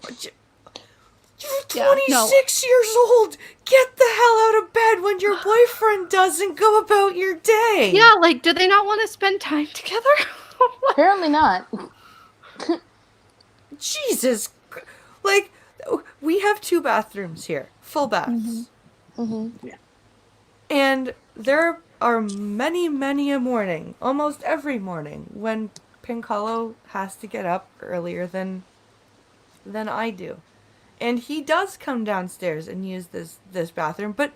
Yeah, 26 no. years old. Get the hell out of bed when your boyfriend doesn't go about your day. Yeah, like, do they not want to spend time together? Apparently not. Jesus. Like, we have 2 bathrooms here. Full baths. Mm-hmm. And there are many a morning, almost every morning, when Pink Hollow has to get up earlier than I do. And he does come downstairs and use this bathroom, but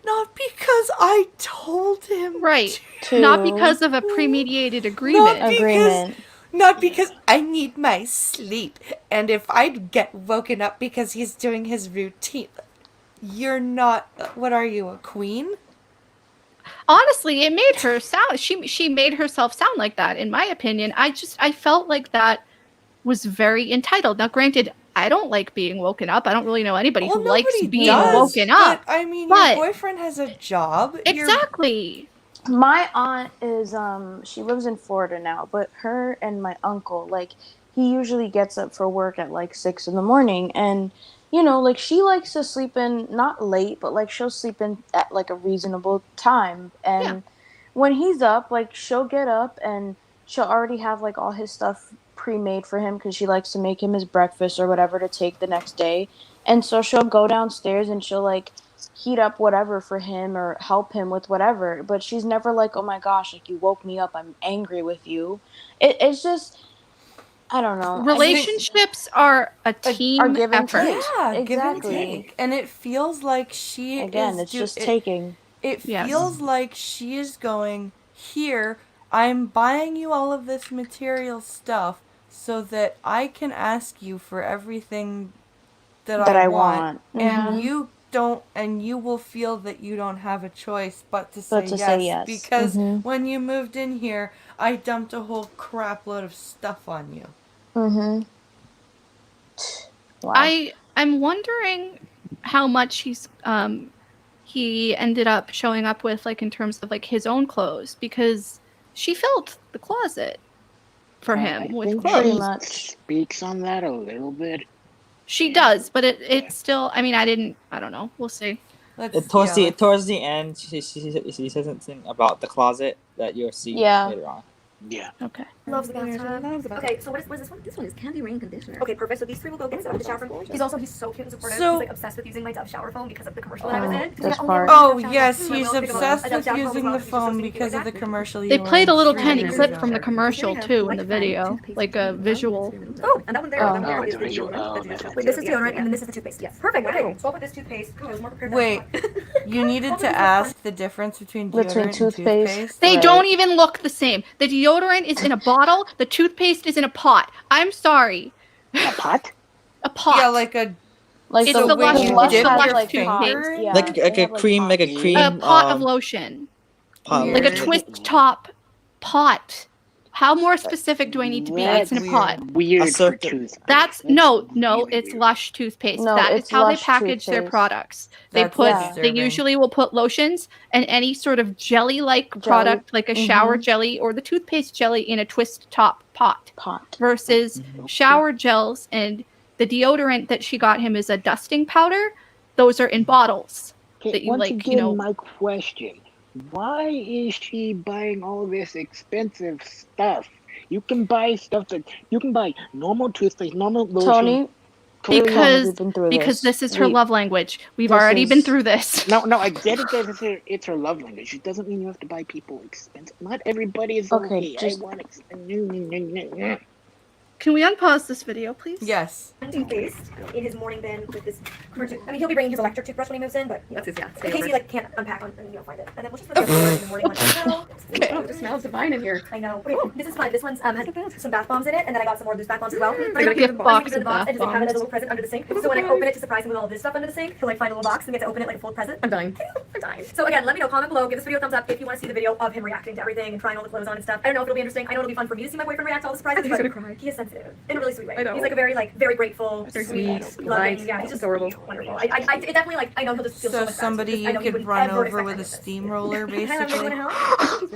not because I told him. Right. To- Not because of a premediated agreement. Not because I need my sleep. And if I get woken up because he's doing his routine, you're not. What are you, a queen? Honestly, it made her sound. She made herself sound like that. In my opinion, I felt like that was very entitled. Now, granted, I don't like being woken up. I don't really know anybody who likes nobody being does, woken up. But I mean, But- your boyfriend has a job. Exactly. My aunt is she lives in Florida now, but her and my uncle, like, he usually gets up for work at like 6 in the morning, and you know, like, she likes to sleep in not late, but like she'll sleep in at like a reasonable time. And when he's up, like, she'll get up and she'll already have like all his stuff pre-made for him because she likes to make him his breakfast or whatever to take the next day. And so she'll go downstairs and she'll like heat up whatever for him or help him with whatever, but she's never like, oh my gosh, like, you woke me up, I'm angry with you. It's just, I don't know. Relationships are a team are give and effort. take. Yeah, give and Exactly. take. And it feels like she Again, is it's just taking. It Yes. feels like she is going, here, I'm buying you all of this material stuff so that I can ask you for everything that I want. And Mhm. you don't, and you will feel that you don't have a choice but to say, But to yes, say yes. because Mhm. when you moved in here, I dumped a whole crap load of stuff on you. Mm-hmm. Wow. I'm wondering how much he ended up showing up with, like, in terms of like his own clothes, because she filled the closet for him I with think clothes. Pretty she much. speaks on that a little bit. She does, but it's still. I mean, I don't know. We'll see. Towards the end, she says something about the closet that you'll see later on. Yeah. Okay. Loves the bathtub. Okay, so what is this one? This one is Candy Rain Conditioner. Okay, perfect. So these 3 will go get out of the shower foam. He's so cute and supportive. So- he's like obsessed with using my Dove shower foam because of the commercial that I was in. this He's like, part. Oh, Dove shower yes, foam. he's I will pick him up. obsessed A Dove with shower foam using as well, the because he's so foam stinky because of the like that. commercial. They you played a were little in tiny 3 clip years from the ago. commercial too in the video, like a visual. Oh, and that one there. Oh. That one there Oh, is the the visual. deodorant. Oh, that's Wait, this is deodorant, and then this is the toothpaste. Yes. Perfect. Okay, so I'll put this toothpaste. I was more prepared. Wait, you needed to ask the difference between deodorant Between and toothpaste. toothpaste? They Right. don't even look the same. The deodorant is in a bottle. The toothpaste is in a pot. I'm sorry. A pot? A pot. Yeah, like a Like It's the, the Lush- the Lush dip has your like finger pots. in? Yeah, Like they a have, like, cream, like a pots. cream. a pot of lotion. pot. Weird. Like a twist top pot. How more specific do I need to be? It's in a That's pot. Weird A for certain- toothpaste. That's really it's weird. Lush toothpaste. No, That is it's how Lush they package their toothpaste. products. They That's put disturbing. they usually will put lotions and any sort of jelly-like product, like a shower jelly or the toothpaste jelly, in a twist top pot. Pot. Versus shower gels, and the deodorant that she got him is a dusting powder. Those are in bottles. Okay, that you once like, again, you know- my question: why is she buying all this expensive stuff? You can buy stuff that you can buy normal toothpaste, normal lotion. Tony, clearly haven't been through Because this is her We- love language. We've this already been is- through this. No, I get it that it's her love language. It doesn't mean you have to buy people expensive. Not everybody is Okay, okay. just- I want expensive. Can we unpause this video, please? Yes. Toothpaste in his morning bin with this cartoon. I mean, he'll be bringing his electric toothbrush when he moves in, but That's his, yeah. in case he like can't unpack one and you don't find it. And then we'll just put the other in the morning one. No. Okay. Oh, it smells divine in here. I know. Okay, this is fun. This one's has some bath bombs in it, and then I got some more of those bath bombs as well. Like a gift box of bath and just like, have it as a bombs. little present under the sink. So when I open it to surprise him with all this stuff under the sink, he'll like find a little box and get to open it like a full present. I'm dying. I'm dying. So again, let me know. Comment below. Give this video a thumbs up if you want to see the video of him reacting to everything and trying all the clothes on and stuff. I don't know if it'll be interesting. I know it'll be fun for me to see my boyfriend react to all the surprises. He's but gonna cry. He is sensitive in a really sweet way. I know. He's like a very grateful, Very sweet, sweet, loving. polite, Yeah, he's just adorable. wonderful. It definitely like I know he'll just feel so So much somebody better. I you know he could would run never over expect with a any of this. steamroller, Can I have basically. anyone help?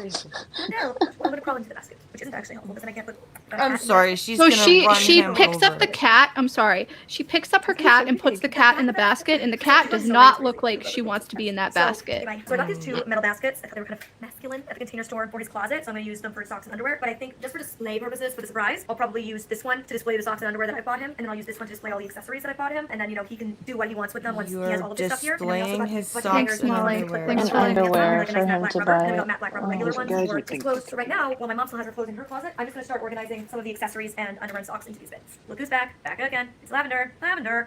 No, I'm gonna crawl into the basket, which isn't actually helpful because then I can't put. a I'm hat in sorry, she's So gonna she run she him picks over. up the cat. I'm sorry. She picks up her cat and puts the cat in the basket, and the cat does not look like she wants to be in that basket. So I got these two metal baskets. I thought they were kind of masculine at the container store for his closet, so I'm gonna use them for socks and underwear. But I think just for display purposes, for the surprise, I'll probably use this one to display the socks and underwear that I bought him, and then I'll use this one to display all the accessories that I bought him, and then he can do what he wants with them once he has all of this stuff here. And then we also got displaying his a bunch of socks hangers and with Molly. underwear. Thanks, And Molly. underwear like a for nice him matte to black rubber, and then we buy. got matte black rubber regular ones guys for would his think clothes. so. So right now, while my mom still has her clothes in her closet, I'm just gonna start organizing some of the accessories and underwear and socks into these bins. Look who's back again. It's Lavender.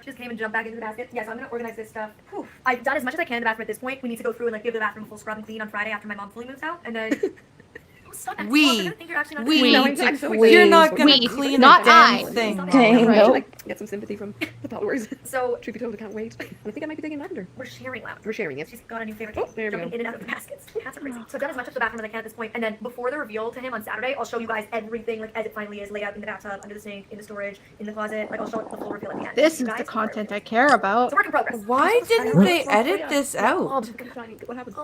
She just came and jumped back into the basket. Yeah, so I'm gonna organize this stuff. Whew. I've done as much as I can in the bathroom at this point. We need to go through and like give the bathroom a full scrub and clean on Friday after my mom fully moves out, and then. Stop acting We- off. They're gonna think you're actually not we- doing No, it. I'm so we- You're not gonna we, clean not a damn I. thing. Dang, Right. nope. Like, get some sympathy from the followers. So Truth be told, I can't wait. I think I might be taking Lavender. we're sharing lounge. We're sharing it. She's got a new favorite Oh, cake, there we jumping go. in and out of the baskets. Cats are crazy. So I've done as much of the bathroom as I can at this point, and then before the reveal to him on Saturday, I'll show you guys everything like as it finally is laid out in the bathtub, under the sink, in the storage, in the closet. Like I'll show it the full reveal at the end. This You is guys the are content I perfect. care about. It's a work in progress. Why didn't they edit this out? What happened?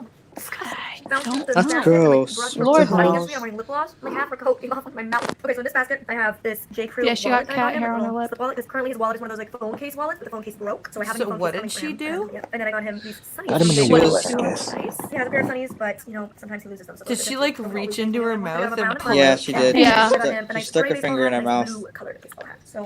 That's gross. Lord What the hell? knows. I'm wearing lip gloss. Like half her coat came off of my mouth. Okay, so in this basket, I have this J. Crew Yeah, she wallet got that I cat got him, hair a on her little lip. slip wallet, because currently his wallet is one of those like phone case wallets, but the phone case broke, so I have a So new phone what case did coming she for him. do? Yeah. And then I got him these sunnies. Got him a new They're wallet, so I guess. nice. Yeah, has a pair of sunnies, but sometimes he loses them. So Did those are she the like two. reach So into her I'll put it mouth on the and ground pull Yeah, it? she did. Yeah. She stuck her finger in her mouth.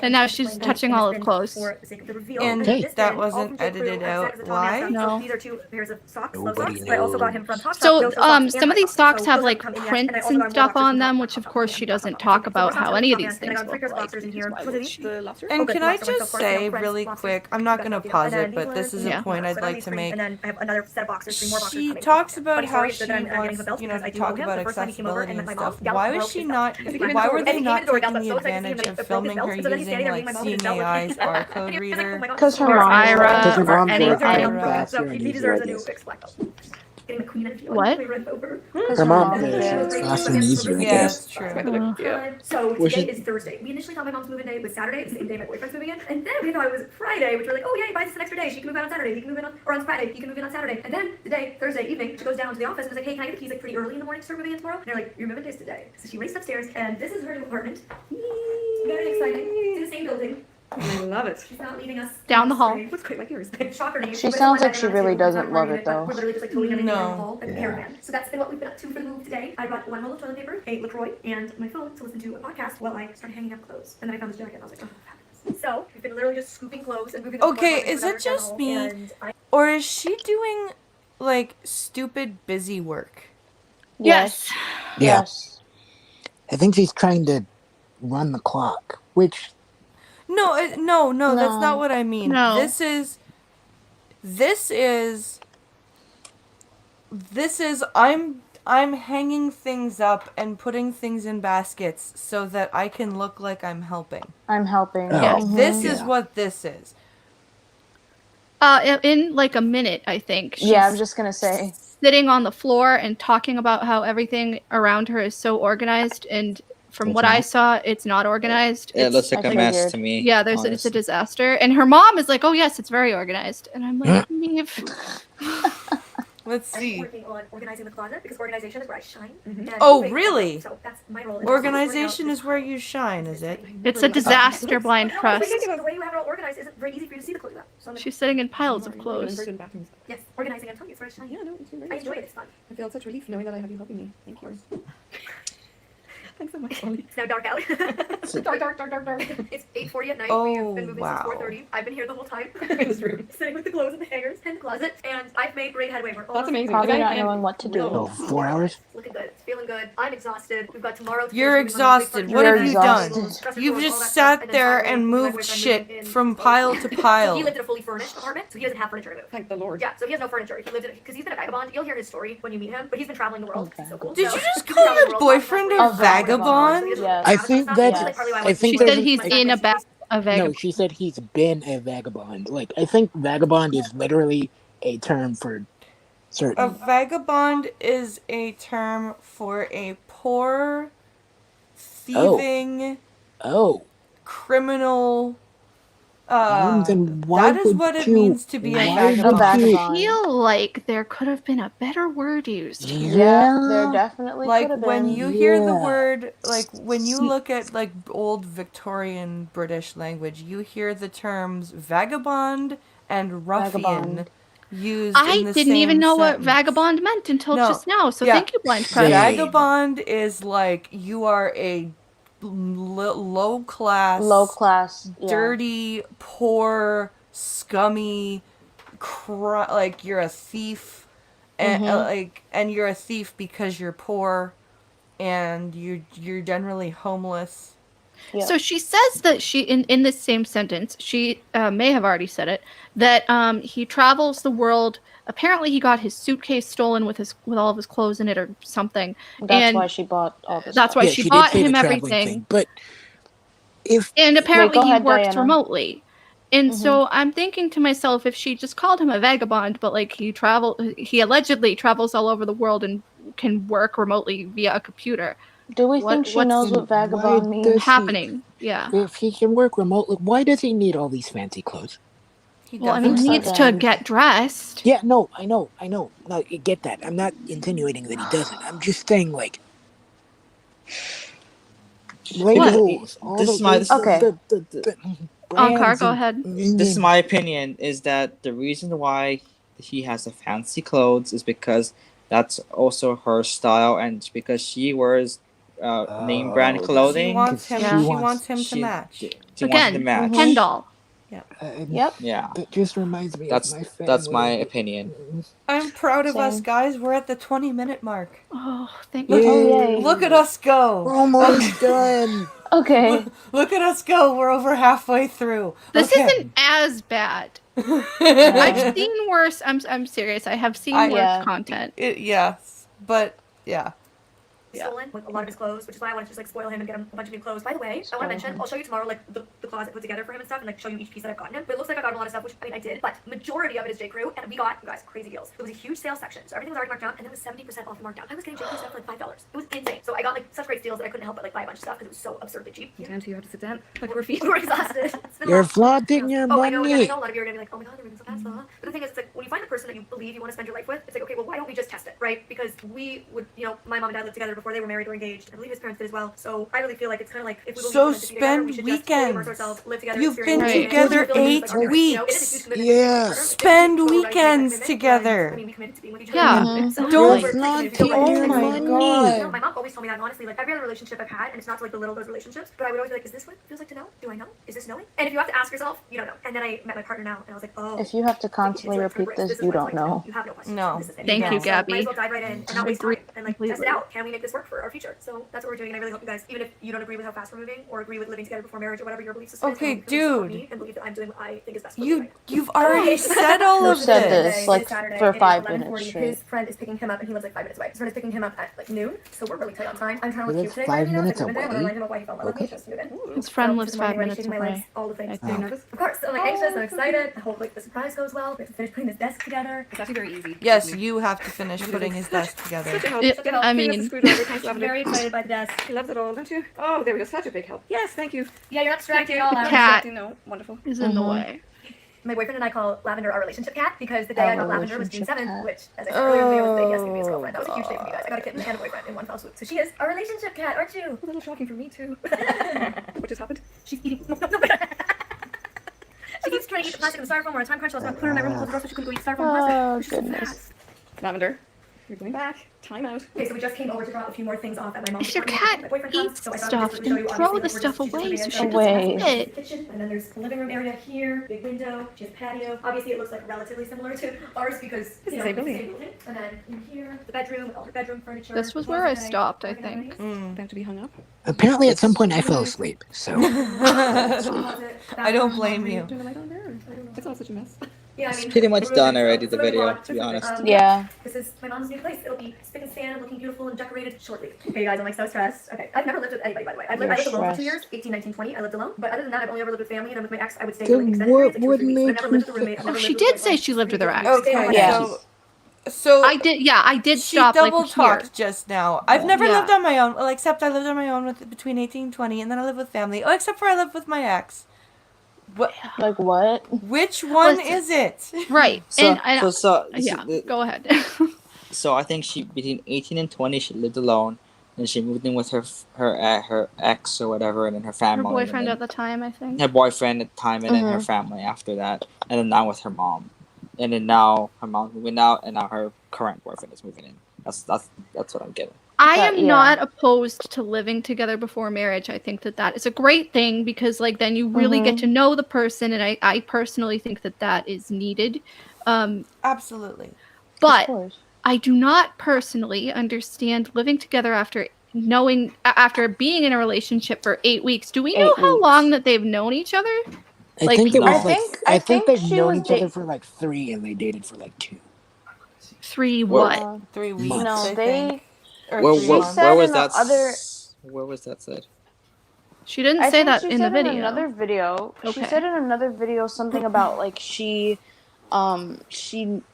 And now she's touching all of clothes. And Hey. that wasn't edited out live? No. These are two pairs of socks, slow Nobody socks. But I also got him from Top Shop. So those socks and some of my these socks So have those like haven't come in yet, and I prints also and got more stuff boxers on from them, Top which of Shop. course she doesn't So talk more about socks how from any of Top these Shop, and I things got three look pairs of like. boxers in here. Why Was it watch the lobster? And Okay, can well, I so of just course, say Friends really boxers. quick, I'm not gonna pause And it, then but these this is ones- a point so I I'd got like these to three, make. And then I have another set of boxers, three more boxers She coming. talks about Funny how story is she that I'm getting wants, him a belt you know, because to I do talk owe him. about The first time he came over accessibility and and met my mom, stuff. Gal Why broke was she his not? belt. Why were And they he came not in the door, Gal taking the got so excited to see him, advantage and of I broke his filming belt. her So then he's using standing there like reading my mom's seeing belt with me. AI's And barcode he was like, oh reader? my God, Because her or mom Ira, Because her or mom's any working kind on of- faster So and he he's deserves a like new this. fixed black belt. Getting the queen and What? We ran over. Because Her her mom mom says did. it's faster and easier, I Yeah, guess. it's true. So Well, today she- is Thursday. We initially thought my mom's moving day was Saturday, the same day my boyfriend's moving in, and then we thought it was Friday, which we're like, oh yeah, he buys us an extra day. She can move out on Saturday. He can move in on, or on Friday. He can move in on Saturday. And then today, Thursday evening, she goes down to the office and was like, hey, can I get the keys like pretty early in the morning to start moving in tomorrow? And they're like, your moving day's today. So she raced upstairs, and this is her new apartment. Very exciting. It's in the same building. I love it. She's not leaving us Down the hall. Looks quite like yours. Shocker name. She sounds like she really doesn't love it, though. We're literally just like totally everything No. in the hall, like Yeah. caravan. So that's been what we've been up to for the move today. I brought one roll of toilet paper, a LaCroix, and my phone to listen to a podcast while I started hanging up clothes. And then I found this jacket and I was like, oh, fabulous. So we've been literally just scooping clothes and moving them from Okay, one place is to it another down the just hall, me? and I- Or is she doing like stupid busy work? Yes. Yeah. Yes. I think she's trying to run the clock, which No, no, that's No. not what I mean. No. This is I'm hanging things up and putting things in baskets so that I can look like I'm helping. I'm helping. Oh. Yes. Mhm. This is Yeah. what this is. In like a minute, I think. Yeah, I she's was just gonna say. sitting on the floor and talking about how everything around her is so organized, and from It's what I not. saw, it's not organized. It looks I like a mess figured. to me. Yeah, it's a honestly. disaster. And her mom is like, "Oh yes, it's very organized." And I'm like, "Neve." Let's I'm see. working on organizing the closet because organization is where I shine. Mhm. And Oh, moving- really? So that's my role. Organization is where you shine, is it? It's a disaster, blind No, trust. the way you have it all organized isn't very easy for you to see the clothes up. So I'm like, She's sitting in piles of clothes. yes, organizing. I'm telling you, it's where I shine. Yeah, no, it's been very I nice. enjoy it. It's fun. I feel such relief knowing that I have you helping me. Thank you. Thanks so much, Ollie. It's now dark out. Dark. It's 8:40 at night. Oh, We've been moving wow. since 4:30. I've been here the whole time. In this room. Sitting with the clothes in the hangers and the closet, and I've made great headway. We're That's almost amazing. Probably Okay, not and- knowing what to do. Oh, 4 hours? It's looking good. It's feeling good. I'm exhausted. We've got tomorrow. to You're finish moving on the exhausted. big What You're have you furniture, done? exhausted. dresser You've drawers, all just that stuff, sat and then there Saturday, and me my moved boyfriend shit moving in from slowly. pile to So he pile. lived in a fully furnished apartment, so he doesn't have furniture to move. Thank the Lord. Yeah, so he has no furniture. He lived in because he's been a vagabond. You'll hear his story when you meet him, but he's been traveling the world. Okay. He's so cool. Did So, you just he's been call traveling your the world. boyfriend That's a where he's from. vagabond? So he doesn't Yes. travel I and think stuff. that's- That's probably why I wanted think She to- said there's- he's in a vagabond. No, she said he's been a vagabond. Like, I think vagabond is literally a term for A certain. vagabond is a term for a poor, thieving, Oh. criminal. Then why That is would what it you- means to be a why vagabond. would A you- vagabond. I feel like there could have been a better word used. Yeah, there definitely Like could have when been. you hear the Yeah. word, like when you See- look at like old Victorian British language, you hear the terms vagabond and ruffian Vagabond. used I in the didn't even same know what sentence. vagabond meant until No. just now. So Yeah. thank you, Blind Same. Press. Vagabond is like you are a low class, Yeah. dirty, poor, scummy, like you're a thief, and and you're a thief because you're poor, and you're generally homeless. Yeah. So she says that she in this same sentence, she may have already said it, that he travels the world. Apparently, he got his suitcase stolen with all of his clothes in it or something. That's and why she bought all this that's stuff. why Yeah, she did bought say the him traveling everything. thing, but if And apparently go he ahead, works Dianna. remotely. And Mhm. so I'm thinking to myself, if she just called him a vagabond, but like he allegedly travels all over the world and can work remotely via a computer. Do we What- think she what's knows Then what vagabond why means? does- Happening. Yeah. if he can work remotely, why does he need all these fancy clothes? He Well, I mean, doesn't. he needs to doesn't. get dressed. Yeah, no, I know. No, I get that. I'm not insinuating that he doesn't. I'm just saying, like, labels. All This the, is my- the- Okay. the Ankar, brands go and- ahead. This is my opinion, is that the reason why he has the fancy clothes is because that's also her style, and because she wears name brand Oh, She clothing. wants him. Yeah. She wants him to She- match. She wants him Again, to match. Ken doll. Yep. Yeah, That just reminds me that's of my family. that's my opinion. I'm proud of us, Same. guys. We're at the 20-minute mark. Oh, thank Look, you. Yay. look at us go. We're almost done. Okay. Look at us go. We're over halfway through. This Okay. isn't as bad. Yeah. I've seen worse. I'm serious. I have seen worse Yeah. content. Yes, but yeah. Stolen with a lot of his clothes, which is why I want to just like spoil him and get him a bunch of new clothes. By the way, I want to mention, I'll show you tomorrow like the closet put together for him and stuff, and like show you each piece that I've gotten him. But it looks like I got him a lot of stuff, which I mean I did, but majority of it is J. Crew, and we got, you guys, crazy deals. There was a huge sales section, so everything was already marked down, and it was 70% off the markdown. I was getting J. Crew stuff for like $5. It was insane. So I got like such great deals that I couldn't help but like buy a bunch of stuff because it was so absurdly cheap. Damn, so you have to sit down like 4 feet. We're exhausted. It's been You're long. flaunting your Oh, I know, yeah, I money. know a lot of you are gonna be like, oh my god, they're moving so fast, But the thing is, it's like when you find the person that you believe you want to spend your life with, it's like, okay, well, why don't we just test it, right? Because we would, my mom and dad lived together before they were married or engaged. I believe his parents did as well. So I really feel like it's kind of like if we believe So we're meant to be together, we spend should just fully immerse weekends. ourselves, live together. You've been experience it, together and really feel like it's 8 like our parents. It is a weeks. huge commitment Yeah. to being with each other. Spend It's so weekends commitment, together. I mean, we committed to being with each other. Yeah. Mhm. So Don't- we're committed to flaunting being your with each other. money. No, my mom always told me that, and honestly, like every other relationship I've had, and it's not to like belittle those relationships, but I would always be like, is this what it feels like to know? Do I know? Is this knowing? And if you have to ask yourself, you don't know. And then I met my partner now, and I was like, oh. If you have to constantly It's like repeat Chris, this, is you what it's don't like to know. You have no questions. No. This is it. Thank you, So, Gabby. Might as well dive right in and not waste Agree time and like test it completely. out. Can we make this work for our future? So that's what we're doing, and I really hope you guys, even if you don't agree with how fast we're moving or agree with living together before marriage or whatever your belief system is, Okay, you can support dude. me and believe that I'm doing what I think is best for You right now. you've already said all Who of said this. this? Like, Saturday, for it is 5 11:40. minutes straight. His friend is picking him up, and he lives like 5 minutes away. His friend is picking him up at like noon, so we're really tight on time. I'm trying to He look lives cute today. 5 you know, minutes like, I want to away? remind him of why he fell in love with me. Okay. Just move in. His friend So, lives this morning, 5 minutes shaking my legs, away. all the things. Are you nervous? Of course, I'm like anxious. I'm excited. I hope like the surprise goes well. We have to finish putting this desk together. It's actually very easy. Yes, you have to finish putting his desk together. Such a help. It- Such a help. I Giving us a mean- screwdriver. Thanks, I'm Lavender. very excited by the desk. She loves it all, don't you? Oh, there we go. Such a big help. Yes, thank you. Yeah, you're not distracting at all. The Lavender. cat. No, wonderful. Is in the Mhm. way. My boyfriend and I call Lavender our relationship cat because the day I Our got Lavender was June relationship 7th, cat. which, as I said earlier, the day was the day he asked me to be his girlfriend. That was a huge day for me guys. I got a kitten and a boyfriend in one fell swoop. So she is our relationship cat, aren't you? A little shocking for me, too. What just happened? She's eating. No. She keeps trying to eat the plastic and the styrofoam. We're on a time crunch, so I was going to put her in my room and close the door so she couldn't go eat styrofoam and plastic. Oh, She's so goodness. fast. Lavender, you're going back. Time out. Okay, so we just came over to drop a few more things off at my mom's If your apartment. cat My boyfriend comes, eats so I thought stuff, I'd just quickly then show you, throw obviously, the like, we're stuff just- she's away just so living she in. doesn't Away. eat it. The kitchen, and then there's the living room area here, big window. She has a patio. Obviously, it looks like relatively similar to ours because It's you the know, same it's the building. same building. And then in here, the bedroom with all her bedroom furniture. This was the where I closet that stopped, I organized. think. They have to be hung up. Apparently, at some point, I fell asleep. So Closet, I don't bathroom, blame laundry. you. Turn the light on there. It's all such a mess. Yeah, I It's mean, pretty much we're done moving, already, so the it's really video, broad. to be honest. Yeah. This is my mom's new place. It'll be spick and span, looking beautiful and decorated shortly. Okay, guys, I'm like so stressed. Okay, I've never lived with anybody, by the way. I lived alone for 2 years, 18, 19, 20. I lived alone. But other than that, I've only ever lived with family, and then with my ex, I would stay for like Then extended what periods, like 2 or 3 would weeks. But I've make never you lived with a roommate. I've Oh, never she lived did with, say she lived with her ex. Okay, Yeah. so I did, yeah, I did she stop like double here. talked just now. I've never Yeah. lived on my own, well, except I lived on my own with between 18 and 20, and then I lived with family. Oh, except for I lived with my ex. What? Like what? Which one Listen. is it? Right. So, and yeah, so, go ahead. so I think she between 18 and 20 she lived alone, and she moved in with her ex or whatever, and then her Her family. boyfriend and at the time, I think. her boyfriend at the time, and then her family after that, and then now with her mom, and then now her mom's moving out, and now her current boyfriend is moving in. That's what I'm getting. I But, am yeah. not opposed to living together before marriage. I think that is a great thing because, like, then you really get to know the person, and I personally think that is needed. Absolutely. But Of course. I do not personally understand living together after being in a relationship for 8 weeks. Do we know 8 how weeks. long that they've known each other? I Like, think it people- was I like think- I I think think they've she known was each other da- for like 3, and they dated for like 2. 3 Well- what? 3 weeks. Months. I No, they. think. Or Where, 3 She where, months. said where was in the that? other- Where was that said? She didn't I say think that she in the said video. in another video. She Okay. said in another video something about like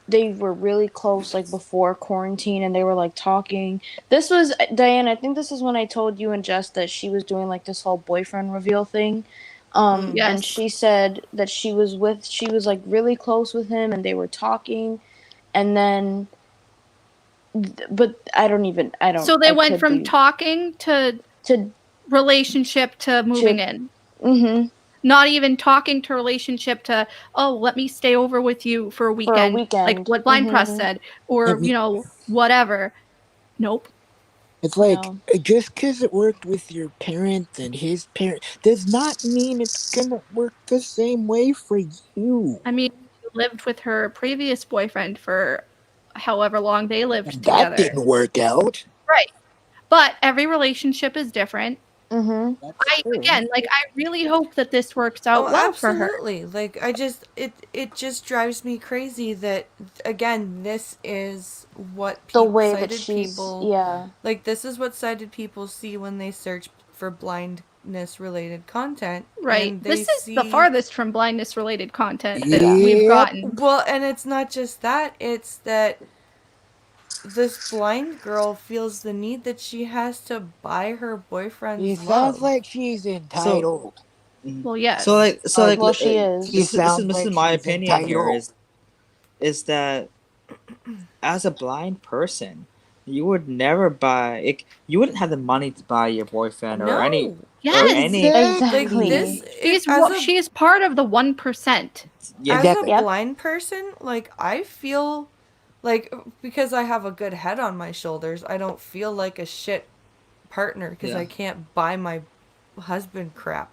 they were really close like before quarantine, and they were like talking. This was Diane. I think this is when I told you and Jess that she was doing like this whole boyfriend reveal thing. Yes. And she said that she was like really close with him, and they were talking, and then. But I don't. So they I went could from be- talking to relationship to moving in. Mhm. Not even talking to relationship to, oh, let me stay over with you for a weekend. Like weekend. what Blind Press Mhm. said. Or, whatever. Nope. It's like No. just because it worked with your parents and his parents does not mean it's gonna work the same way for you. I mean, she lived with her previous boyfriend for however long they lived And together. that didn't work out. Right. But every relationship is different. Mhm. That's true. I really hope that this works out well for her. Absolutely. Like, it just drives me crazy that, again, this is what The way that sighted she's people, yeah. like, this is what sighted people see when they search for blindness related content. Right. And they This is the see- farthest from blindness related content that Yep. we've gotten. Well, and it's not just that, it's that this blind girl feels the need that she has to buy her boyfriend's It love. sounds like she's entitled. Well, yes. Well, she is. She sounds this like is my she's opinion here entitled. is that as a blind person, you would never buy you wouldn't have the money to buy your boyfriend or any Yes. any Exactly. Like She is part of the 1%. yeah, as Exactly. a Yep. blind person, like, I feel like, because I have a good head on my shoulders, I don't feel like a shit partner because Yeah. I can't buy my husband crap.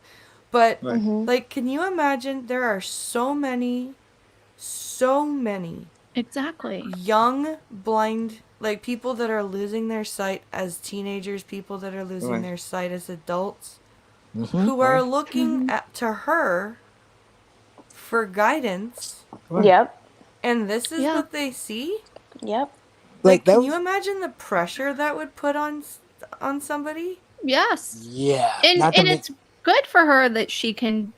But Right. like, can you imagine, there are so many Exactly. young blind, like, people that are losing their sight as teenagers, people that are losing Right. their sight as adults, Mhm. who are looking to her for guidance, Right. Yep. and this is Yeah. what they see. Yep. Like, that can was- you imagine the pressure that would put on somebody? Yes. Yeah. And not to and men- it's good for her that she can,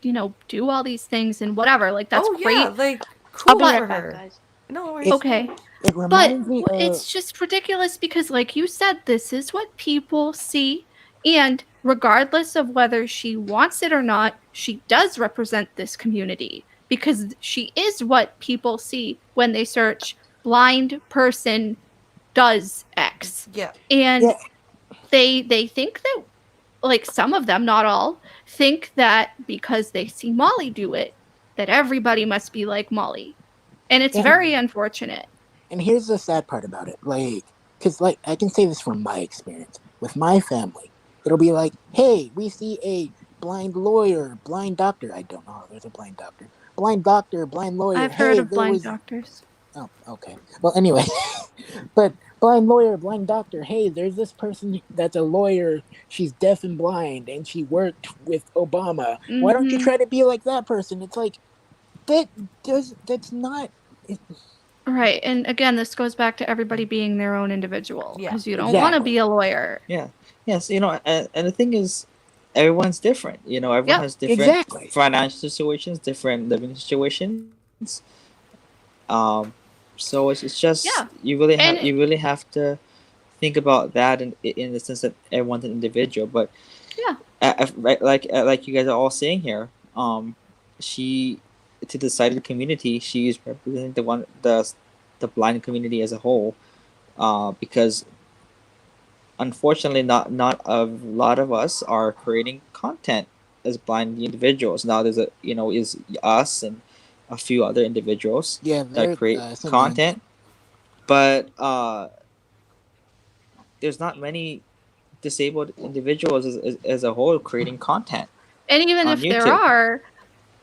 do all these things and whatever. Like, that's great. Yeah, like, I'll cool be for right back, her. guys. No worries. Okay. it But reminds me of it's just ridiculous because, like you said, this is what people see. And regardless of whether she wants it or not, she does represent this community because she is what people see when they search blind person does X. Yeah. And Yeah. they think that, like, some of them, not all, think that because they see Molly do it, that everybody must be like Molly. And it's Yeah. very unfortunate. And here's the sad part about it. Like, because like I can say this from my experience with my family. It'll be like, hey, we see a blind lawyer, blind doctor. I don't know how there's a blind doctor. Blind doctor, blind lawyer. I've heard Hey, of there blind was. doctors. Oh, okay. Well, anyway, but blind lawyer, blind doctor. Hey, there's this person that's a lawyer. She's deaf and blind, and she worked with Obama. Why don't you Mhm. try to be like that person? It's like that's not. Right, and again, this goes back to everybody being their own individual Yeah. because you don't want to Exactly. be a lawyer. Yeah. Yes. And the thing is, everyone's different. Everyone Yep. has different Exactly. financial situations, different living situations. So it's just Yeah. you really have And- you really have to think about that in the sense that everyone's an individual. But Yeah. like you guys are all saying here, she to the sighted community, she's representing the blind community as a whole, because unfortunately not a lot of us are creating content as blind individuals. Now there's is us and a few other individuals Yeah, that create some content, but there's not many disabled individuals as a whole creating content. And even on if there YouTube. are,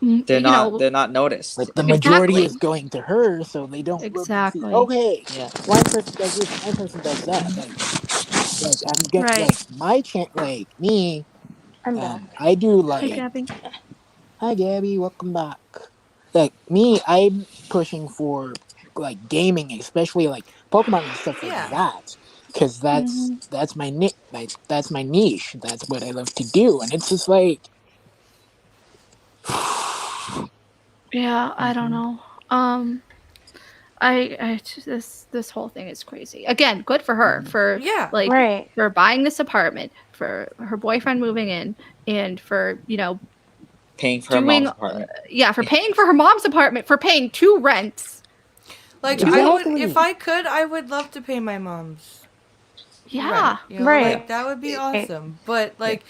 They're not noticed. Like the majority Exactly. is going to her, so they don't look and see. Exactly. Oh, hey, Yeah. blind person does this, blind person does that. Like I'm getting Right. like my like me. I'm back. I do Hi, like. Gabby. Hi, Gabby. Welcome back. Like me, I'm pushing for like gaming, especially like Pokemon and stuff like Yeah. that, because that's my that's my niche. That's what I love to do, and it's just like. Yeah, I don't know. This whole thing is crazy. Again, good for her for Yeah. Right. for buying this apartment, for her boyfriend moving in, and for Paying for her doing mom's apartment. for paying for her mom's apartment, for paying 2 rents. Like Exactly. if I could, I would love to pay my mom's Yeah. rent. Right. Like that would be awesome. But like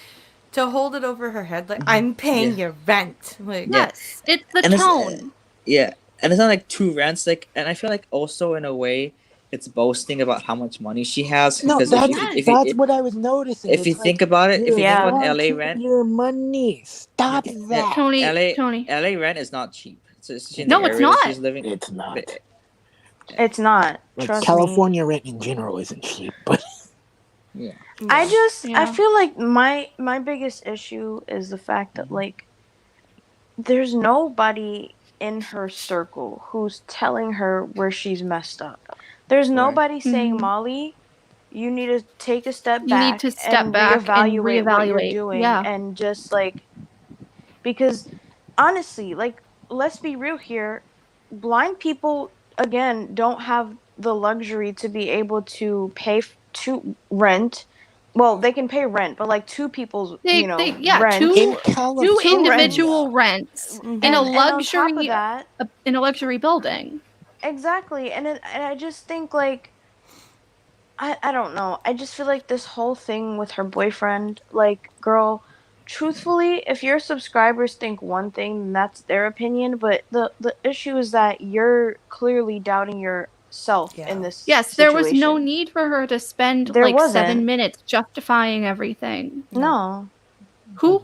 to hold it over her head, like I'm paying your rent. Like Yes, it's the And it's- tone. Yeah, and it's not like 2 rents. And I feel like also in a way, it's boasting about how much money she has. No, Because that's what I was noticing. if you think about it, if you think Yeah. about LA rent, your money. Stop that. Tony, LA rent is not cheap. So in No, the it's area that not. she's living. It's not. It's not. Like Trust California rent in general isn't cheap, but Yeah. me. I Yeah. feel like my biggest issue is the fact that like there's nobody in her circle who's telling her where she's messed up. There's nobody saying, Mhm. Molly, you need to take a step You back need to step and back and reevaluate what you're reevaluate. doing Yeah. and just like because honestly, like let's be real here, blind people again don't have the luxury to be able to pay to rent. Well, they can pay rent, but like 2 people's, rent. two California, individual rents Mhm. in a And on top of luxury that, in a luxury building. exactly. And I just think like I don't know. I just feel like this whole thing with her boyfriend, like, girl, truthfully, if your subscribers think one thing, then that's their opinion. But the issue is that you're clearly doubting yourself in this Yes, there was no situation. need for her to spend There like 7 wasn't. minutes justifying everything. No. Who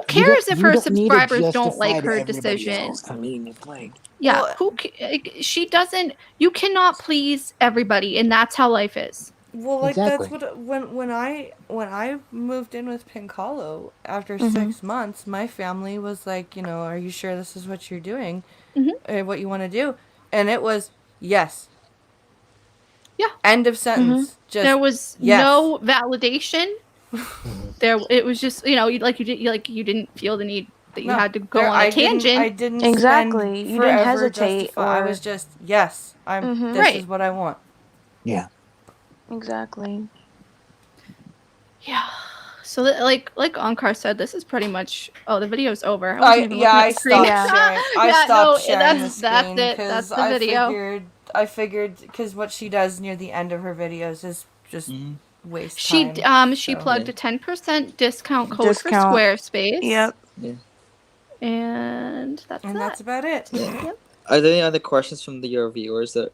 cares if you her don't need to subscribers don't justify like to her everybody decision? else. I mean, it's like Yeah, Well, she doesn't. You cannot please everybody, and that's how life is. Well, like Exactly. that's what when I moved in with Pink Hollow after Mhm. 6 months, my family was like, are you sure this is what you're doing, what you want to do? And it was yes. Yeah. End of sentence. Just There was yes. no validation. It was just you didn't feel the need that you No, had to go there- on a I tangent. I didn't Exactly. spend You didn't forever hesitate I or- was just yes. Mhm. This Right. is what I want. yeah. Exactly. Yeah. So like Onkar said, this is pretty much. Oh, the video's over. wasn't even looking at I the screen. stopped sharing. I Yeah, stopped no, sharing the that's screen it. That's because the video. I figured because what she does near the end of her videos is just waste She time. she so. plugged a 10% discount code Discount. for Squarespace. Yep. And that's about it. Yep. Are there any other questions from your viewers that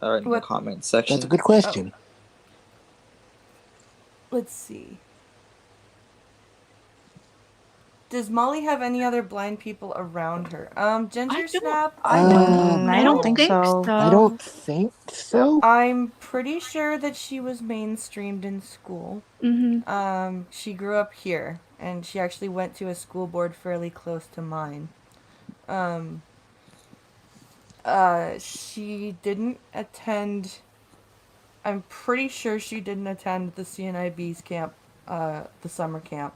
are in the What? comment section? That's a good question. let's see. Does Molly have any other blind people around her? Ginger Snap, I don't know. I don't think so. I don't think so. I'm pretty sure that she was mainstreamed in school. Mm-hmm. She grew up here, and she actually went to a school board fairly close to mine. She didn't attend. I'm pretty sure she didn't attend the CNIB's camp, the summer camp.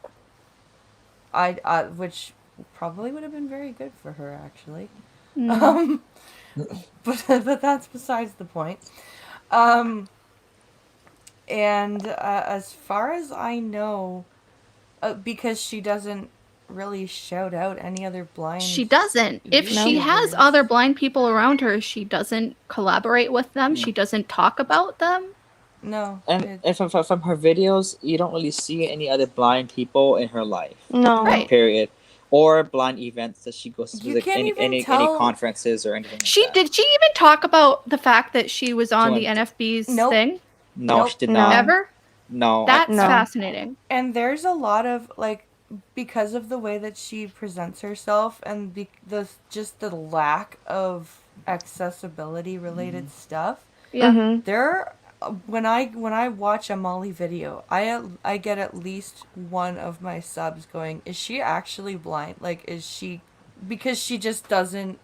Which probably would have been very good for her, actually. But that's besides the point. And as far as I know, because she doesn't really shout out any other blind. She doesn't. If she has other blind people around her, she doesn't collaborate with them. She doesn't talk about them. No. And from her videos, you don't really see any other blind people in her life. No. Right. Period. Or blind events that she goes to, You like can't even any tell- conferences or anything. She like that. did she even talk about the fact that she was on She the went- NFB's Nope. thing? No, Nope. she did No. not. Ever? No. That's No. fascinating. And there's a lot of, like, because of the way that she presents herself and just the lack of accessibility related stuff, Yeah. there, when I watch a Molly video, I get at least one of my subs going, is she actually blind? Like, is she, because she just doesn't,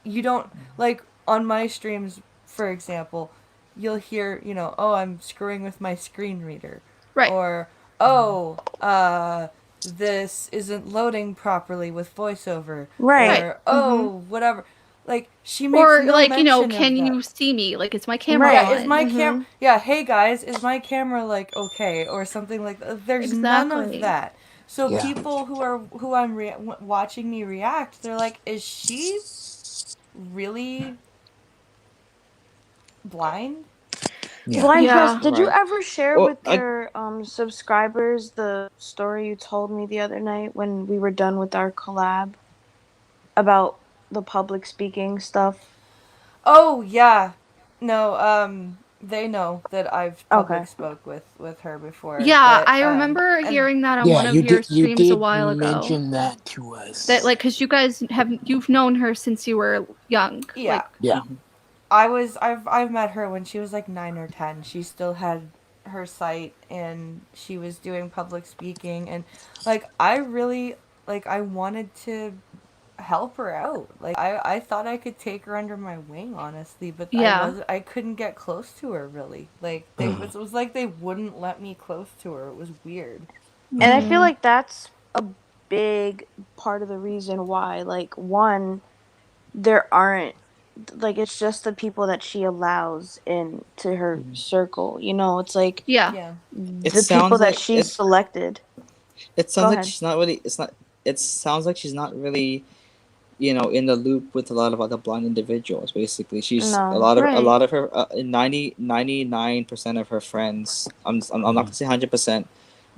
you don't, like, on my streams, for example, you'll hear, oh, I'm screwing with my screen reader. Right. Or, oh, this isn't loading properly with voiceover. Right. Or, oh, whatever. Like, she makes Or no like, mention can of that. you see me? Like, is my camera Right. on? Yeah, is my camera... Yeah, hey guys, is my camera, like, okay? Or something like that. There's none Exactly. of that. So Yeah. people who I'm watching me react, they're like, is she really blind? Yeah. Blind Yeah. Press, did you Right. ever share Well, with your subscribers the story you told me the other night when we were done with our collab about the public speaking stuff? Oh, yeah. No, they know that I've public Okay. spoke with her before. Yeah, but, I remember and- hearing that on Yeah, one of you your did. You streams a did while ago. mention that to us. That, like, because you guys you've known her since you were young. Yeah. Like, Yeah. I've met her when she was like 9 or 10. She still had her site and she was doing public speaking, and like I really I wanted to help her out. Like I thought I could take her under my wing, honestly, but Yeah. I couldn't get close to her really. Like it was like they wouldn't let me close to her. It was weird. And I feel like that's a big part of the reason why, like, one, there aren't, like, it's just the people that she allows into her circle. It's like yeah. Yeah. It the sounds people that like she's selected. It sounds Go like ahead. she's not really. It's not. It sounds like she's not really, in the loop with a lot of other blind individuals. Basically, she's No. a lot Right. of her 99% of her friends. I'm not gonna say 100%.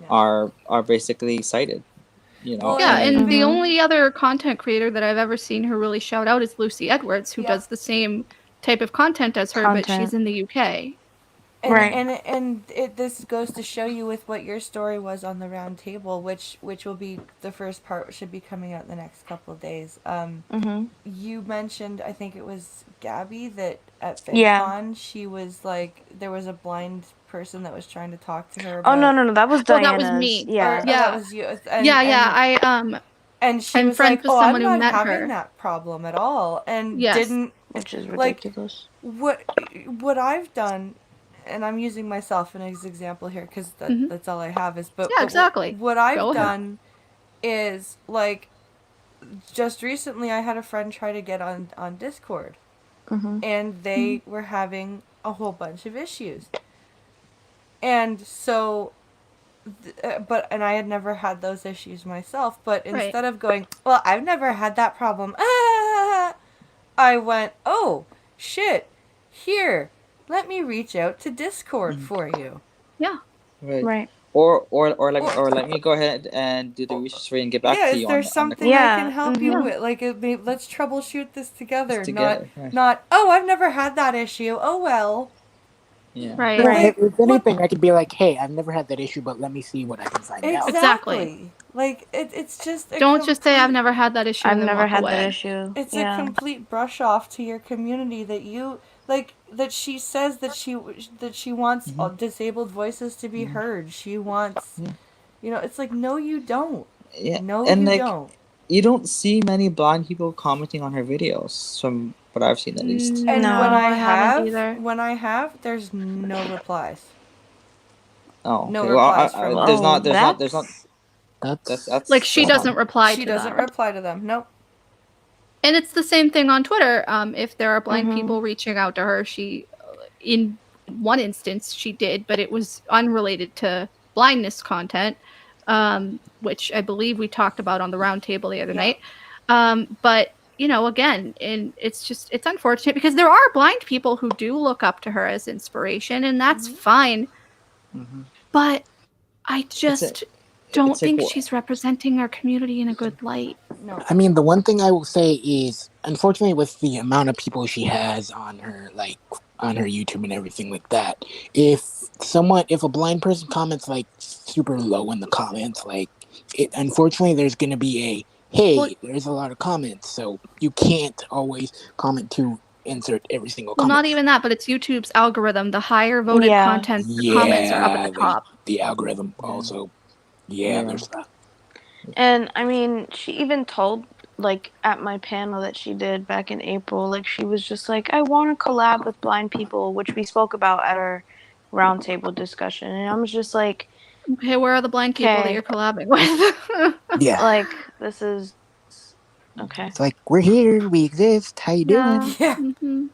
Yeah. Are basically sighted. Well, Yeah, and the Mhm. only other content creator that I've ever seen her really shout out is Lucy Edwards, who Yeah. does the same type of content as her, but she's in the UK. And, Right. and this goes to show you with what your story was on the round table, which will be the first part, should be coming out in the next couple of days. Mhm. You mentioned, I think it was Gabby, that at VidCon Yeah. she was like, there was a blind person that was trying to talk to her Oh, about... no, that was Oh, that was Diana's. me. Yeah. Or Yeah. that was you. And, Yeah. And she I'm was friends like, with oh, someone I'm who not met having her. that problem at all. And Yes. didn't... Which is like, ridiculous. what I've done, and I'm using myself as an example here because Mhm. that's all I have is, but, Yeah, but exactly. what I've Go ahead. done is, like, just recently I had a friend try to get on Discord, Mhm. and they were having a whole bunch of issues, and so and I had never had those issues myself, but Right. instead of going, well, I've never had that problem, I went, oh, shit, here, let me reach out to Discord for you. Yeah. Right. Or let me go ahead and do the research for you and get back Yeah, to is you there on something Yeah, I can help you mhm. with? Like, let's troubleshoot this together. Together, right. Not, oh, I've never had that issue. Oh, well. Yeah. Right. You know, Like, if anything, I could be like, hey, I've never had that issue, but let me see what I can find out. Exactly. Like it's just a Don't just say I've complete- never had that issue I've and then never walk had away. that issue. It's a Yeah. complete brush off to your community that you like that she says that she wants disabled voices to be heard. She wants you know, it's like no you don't. Yeah. No And you like don't. you don't see many blind people commenting on her videos, from what I've seen at least. And No, when I haven't either. there's no replies. Oh, No okay. Well, replies from them. there's Oh, not. That's Like she that's doesn't reply She to doesn't them. reply to them. Nope. And it's the same thing on Twitter. If there are blind Mhm. people reaching out to her, she, in one instance, she did, but it was unrelated to blindness content, which I believe we talked about on the roundtable the other night. But you know, again, and it's unfortunate because there are blind people who do look up to her as inspiration, and that's fine. Mhm. But I just don't it's like think wha- she's representing our community in a good light. No. I mean, the one thing I will say is, unfortunately, with the amount of people she has on her, like on her YouTube and everything like that, if a blind person comments like super low in the comments, like unfortunately, there's gonna be a hey, Well- there's a lot of comments, so you can't always comment to insert every single Well, comment. not even that, but it's YouTube's algorithm. The higher voted Yeah. content, the comments are up at the top. The algorithm also. Yeah, there's that. And I mean, she even told, like, at my panel that she did back in April, like, she was just like, I want to collab with blind people, which we spoke about at our roundtable discussion. And I was just like, Okay, where are the blind people that Okay. you're collabing with? Yeah. like, this is okay. It's like, we're here, we exist, how you doing? Yeah. Mhm.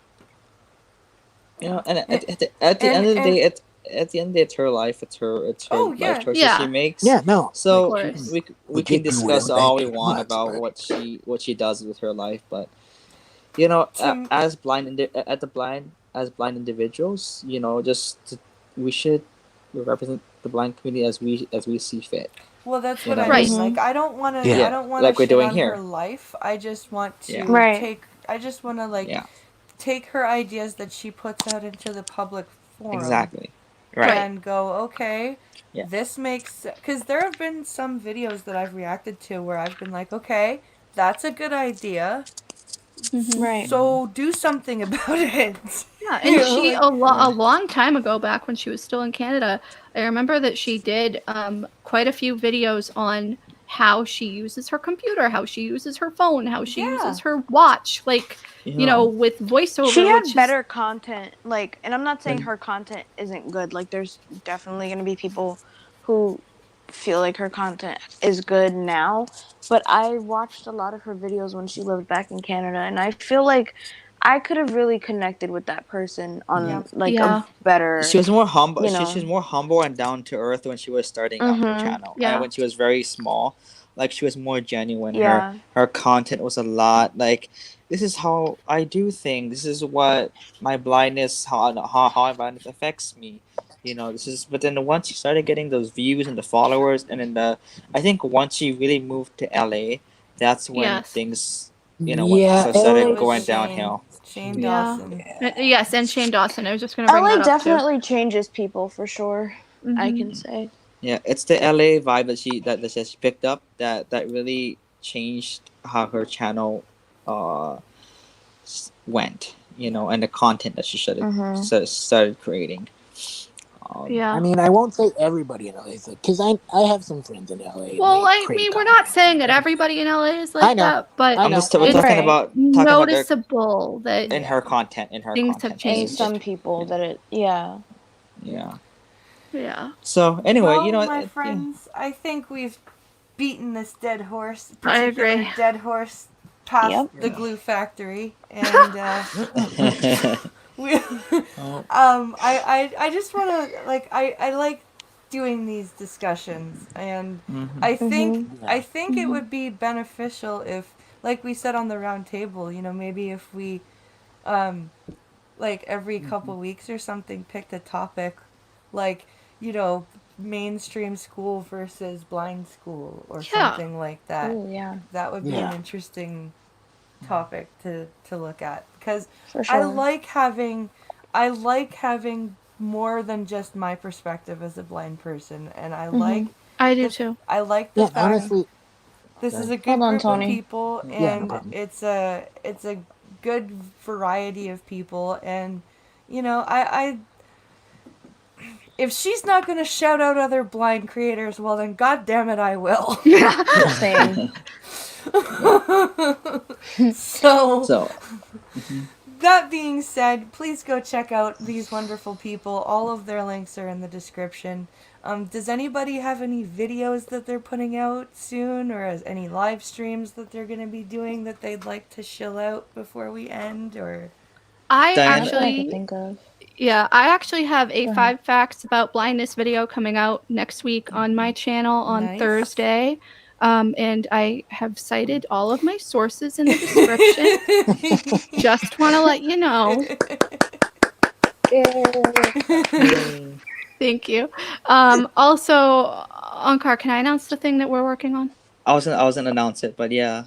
You know, and at the end of the day, at the end of the day, it's her life. It's her Oh, yeah. life choices Yeah. she makes. Yeah, no. So Of course. we Legit can do discuss whatever all the we heck want wants, about but- what she does with her life, but you know, as blind individuals, you know, we should represent the blind community as we see fit. Well, that's You what know? I Right. mean. Like, I don't want to. Yeah. I don't want to Like we're shit doing on here. her life. I just want to Yeah. Right. take. I just want to like Yeah. take her ideas that she puts out into the public forum. Exactly. Right. And go, okay, Yeah. this makes because there have been some videos that I've reacted to where I've been like, okay, that's a good idea. Right. So do something about it. Yeah, You and know, she like- a long time ago, back when she was still in Canada, I remember that she did quite a few videos on how she uses her computer, how she uses her phone, how she Yeah. uses her watch, like you know, with voiceover. She had which is- better content, like, and I'm not saying her content isn't good. Like, there's definitely going to be people who feel like her content is good now, but I watched a lot of her videos when she lived back in Canada, and I feel like I could have really connected with that person on like Yeah. a better. She was more humble. you know. She's more humble and down to earth when she was starting out her channel, Yeah. and when she was very small, like she was more genuine. Yeah. Her content was a lot like, this is how I do things. This is what my blindness, how my blindness affects me. You know, this is. But then once she started getting those views and the followers, and then I think once she really moved to LA, that's when Yes. things, Yeah, started LA going Shane- downhill. Shane Yeah. Dawson. Yes, and Shane Dawson. I was just gonna bring LA that up definitely changes people for sure. too. I Mhm. can say. Yeah, it's the LA vibe that she picked up that really changed how her channel went, and the content that she started creating. Yeah. I mean, I won't say everybody in LA, because I have some friends in LA. and Well, they I create mean, we're content. not saying that everybody in LA is I like know. that, but I I'm know. just we're it's talking Right. about noticeable that in her content Things have And changed. some people that it, yeah. Yeah. yeah. So anyway, Well, my yeah. friends, I think we've beaten this dead horse. I Particular agree. dead horse past Yep. the glue factory, and we. I just want to I like doing these discussions, and I think it would be beneficial if, like we said on the round table, maybe if we like every couple weeks or something picked a topic, like mainstream school versus blind school or something like that. Oh, yeah. That would be Yeah. an interesting topic to look at, because For sure. I like having more than just my perspective as a blind person, and I Mhm. like I do the, too. I like the Yeah, fact honestly, this is a Hold good on, group of Tony. people, Yeah, no and problem. it's a good variety of people, and you know, I if she's not gonna shout out other blind creators, well then god damn it I will. Same. So So, mhm. that being said, please go check out these wonderful people. All of their links are in the description. Does anybody have any videos that they're putting out soon, or any live streams that they're going to be doing that they'd like to shill out before we end? Or I Dianna? Not that I could actually, think of. yeah, I actually have a Go ahead. 5 facts about blindness video coming out next week on my channel on Nice. Thursday. And I have cited all of my sources in the description. Just want to let you know. Yay. Thank you. Also, Ankar, can I announce the thing that we're working on? I was gonna announce it, but yeah.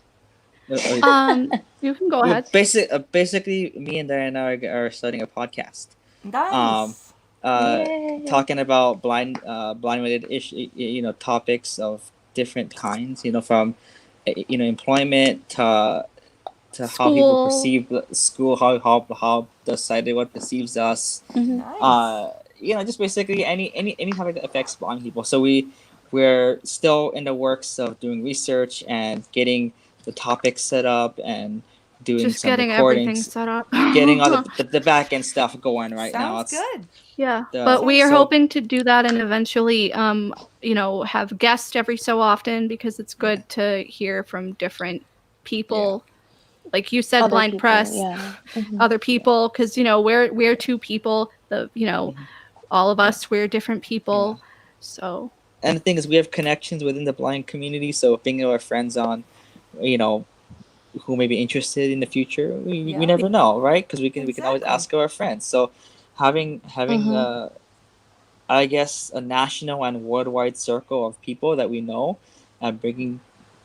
You can go ahead. Basically, me and Diana are starting a podcast. Nice. Yay. Talking about blind related topics of different kinds. From employment to how people School. perceive school, how the society what perceives us. Nice. Just basically any topic that affects blind people. So we're still in the works of doing research and getting the topics set up and doing Just some getting everything recordings, set up. getting all the back end stuff going right now. Sounds good. Yeah, The- but we are so- hoping to do that and eventually, have guests every so often, because it's good to hear from different people. Like you said, Other blind people, press, yeah. Mhm. other people, because we're 2 people. All of us, we're different people. So And the thing is, we have connections within the blind community. So bringing our friends on, who may be interested in the future, we Yeah. never know, right? Because we can always Exactly. ask our friends. So having Mhm. I guess a national and worldwide circle of people that we know, and bringing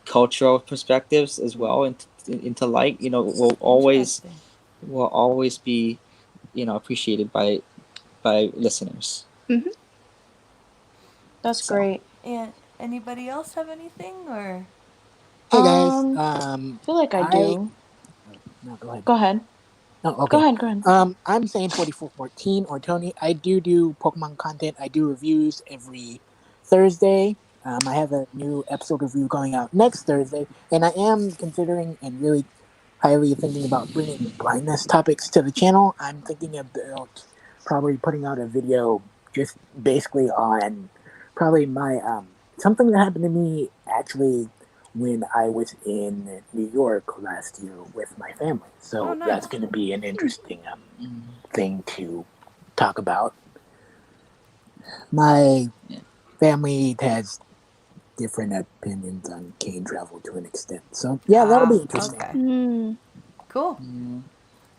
cultural perspectives as well into light, will always Interesting. be appreciated by listeners. That's So. great. And anybody else have anything, or? Hey guys, I feel like I do. No, go ahead. Go ahead. Oh, okay. Go ahead. I'm saying 4414 or Tony. I do Pokemon content. I do reviews every Thursday. I have a new episode review going out next Thursday, and I am considering and really highly thinking about bringing blindness topics to the channel. I'm thinking about probably putting out a video just basically on probably my something that happened to me actually when I was in New York last year with my family. So Oh, nice. that's going to be an interesting thing to talk about. My family has different opinions on cane travel to an extent. So yeah, that'll be interesting. Okay. Mm. Cool.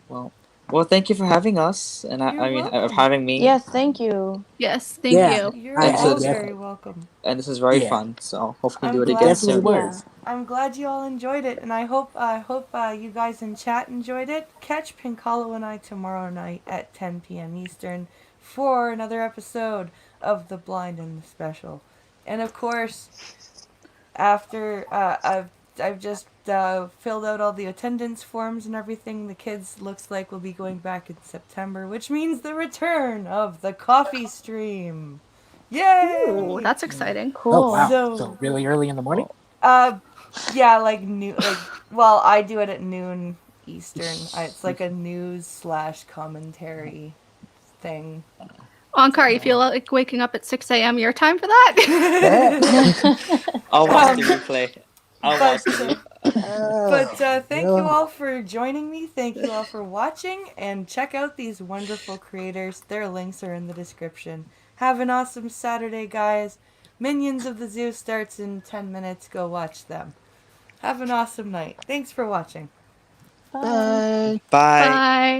Yeah. Well, thank you for having us, and You're of welcome. having me. Yes, thank you. Yes, thank Yeah. you. You're And all so- very welcome. And this is very Yeah. fun. So hopefully I'm do it glad- again Definitely soon. was. I'm glad you all enjoyed it, and I hope you guys in chat enjoyed it. Catch Pincalo and I tomorrow night at 10 p.m. Eastern for another episode of The Blind and the Special. And of course, after I've just filled out all the attendance forms and everything, the kids looks like will be going back in September, which means the return of the coffee stream. Yay! Ooh, that's exciting. Cool. Oh wow! So- So really early in the morning. Yeah, like noon. Well, I do it at noon Eastern. It's like a news / commentary thing. Ankar, you feel like waking up at 6 a.m. your time for that? I'll watch the replay. I'll watch the replay. But thank you yeah. all for joining me. Thank you all for watching, and check out these wonderful creators. Their links are in the description. Have an awesome Saturday, guys. Minions of the Zoo starts in 10 minutes. Go watch them. Have an awesome night. Thanks for watching. Bye. Bye. Bye. Bye.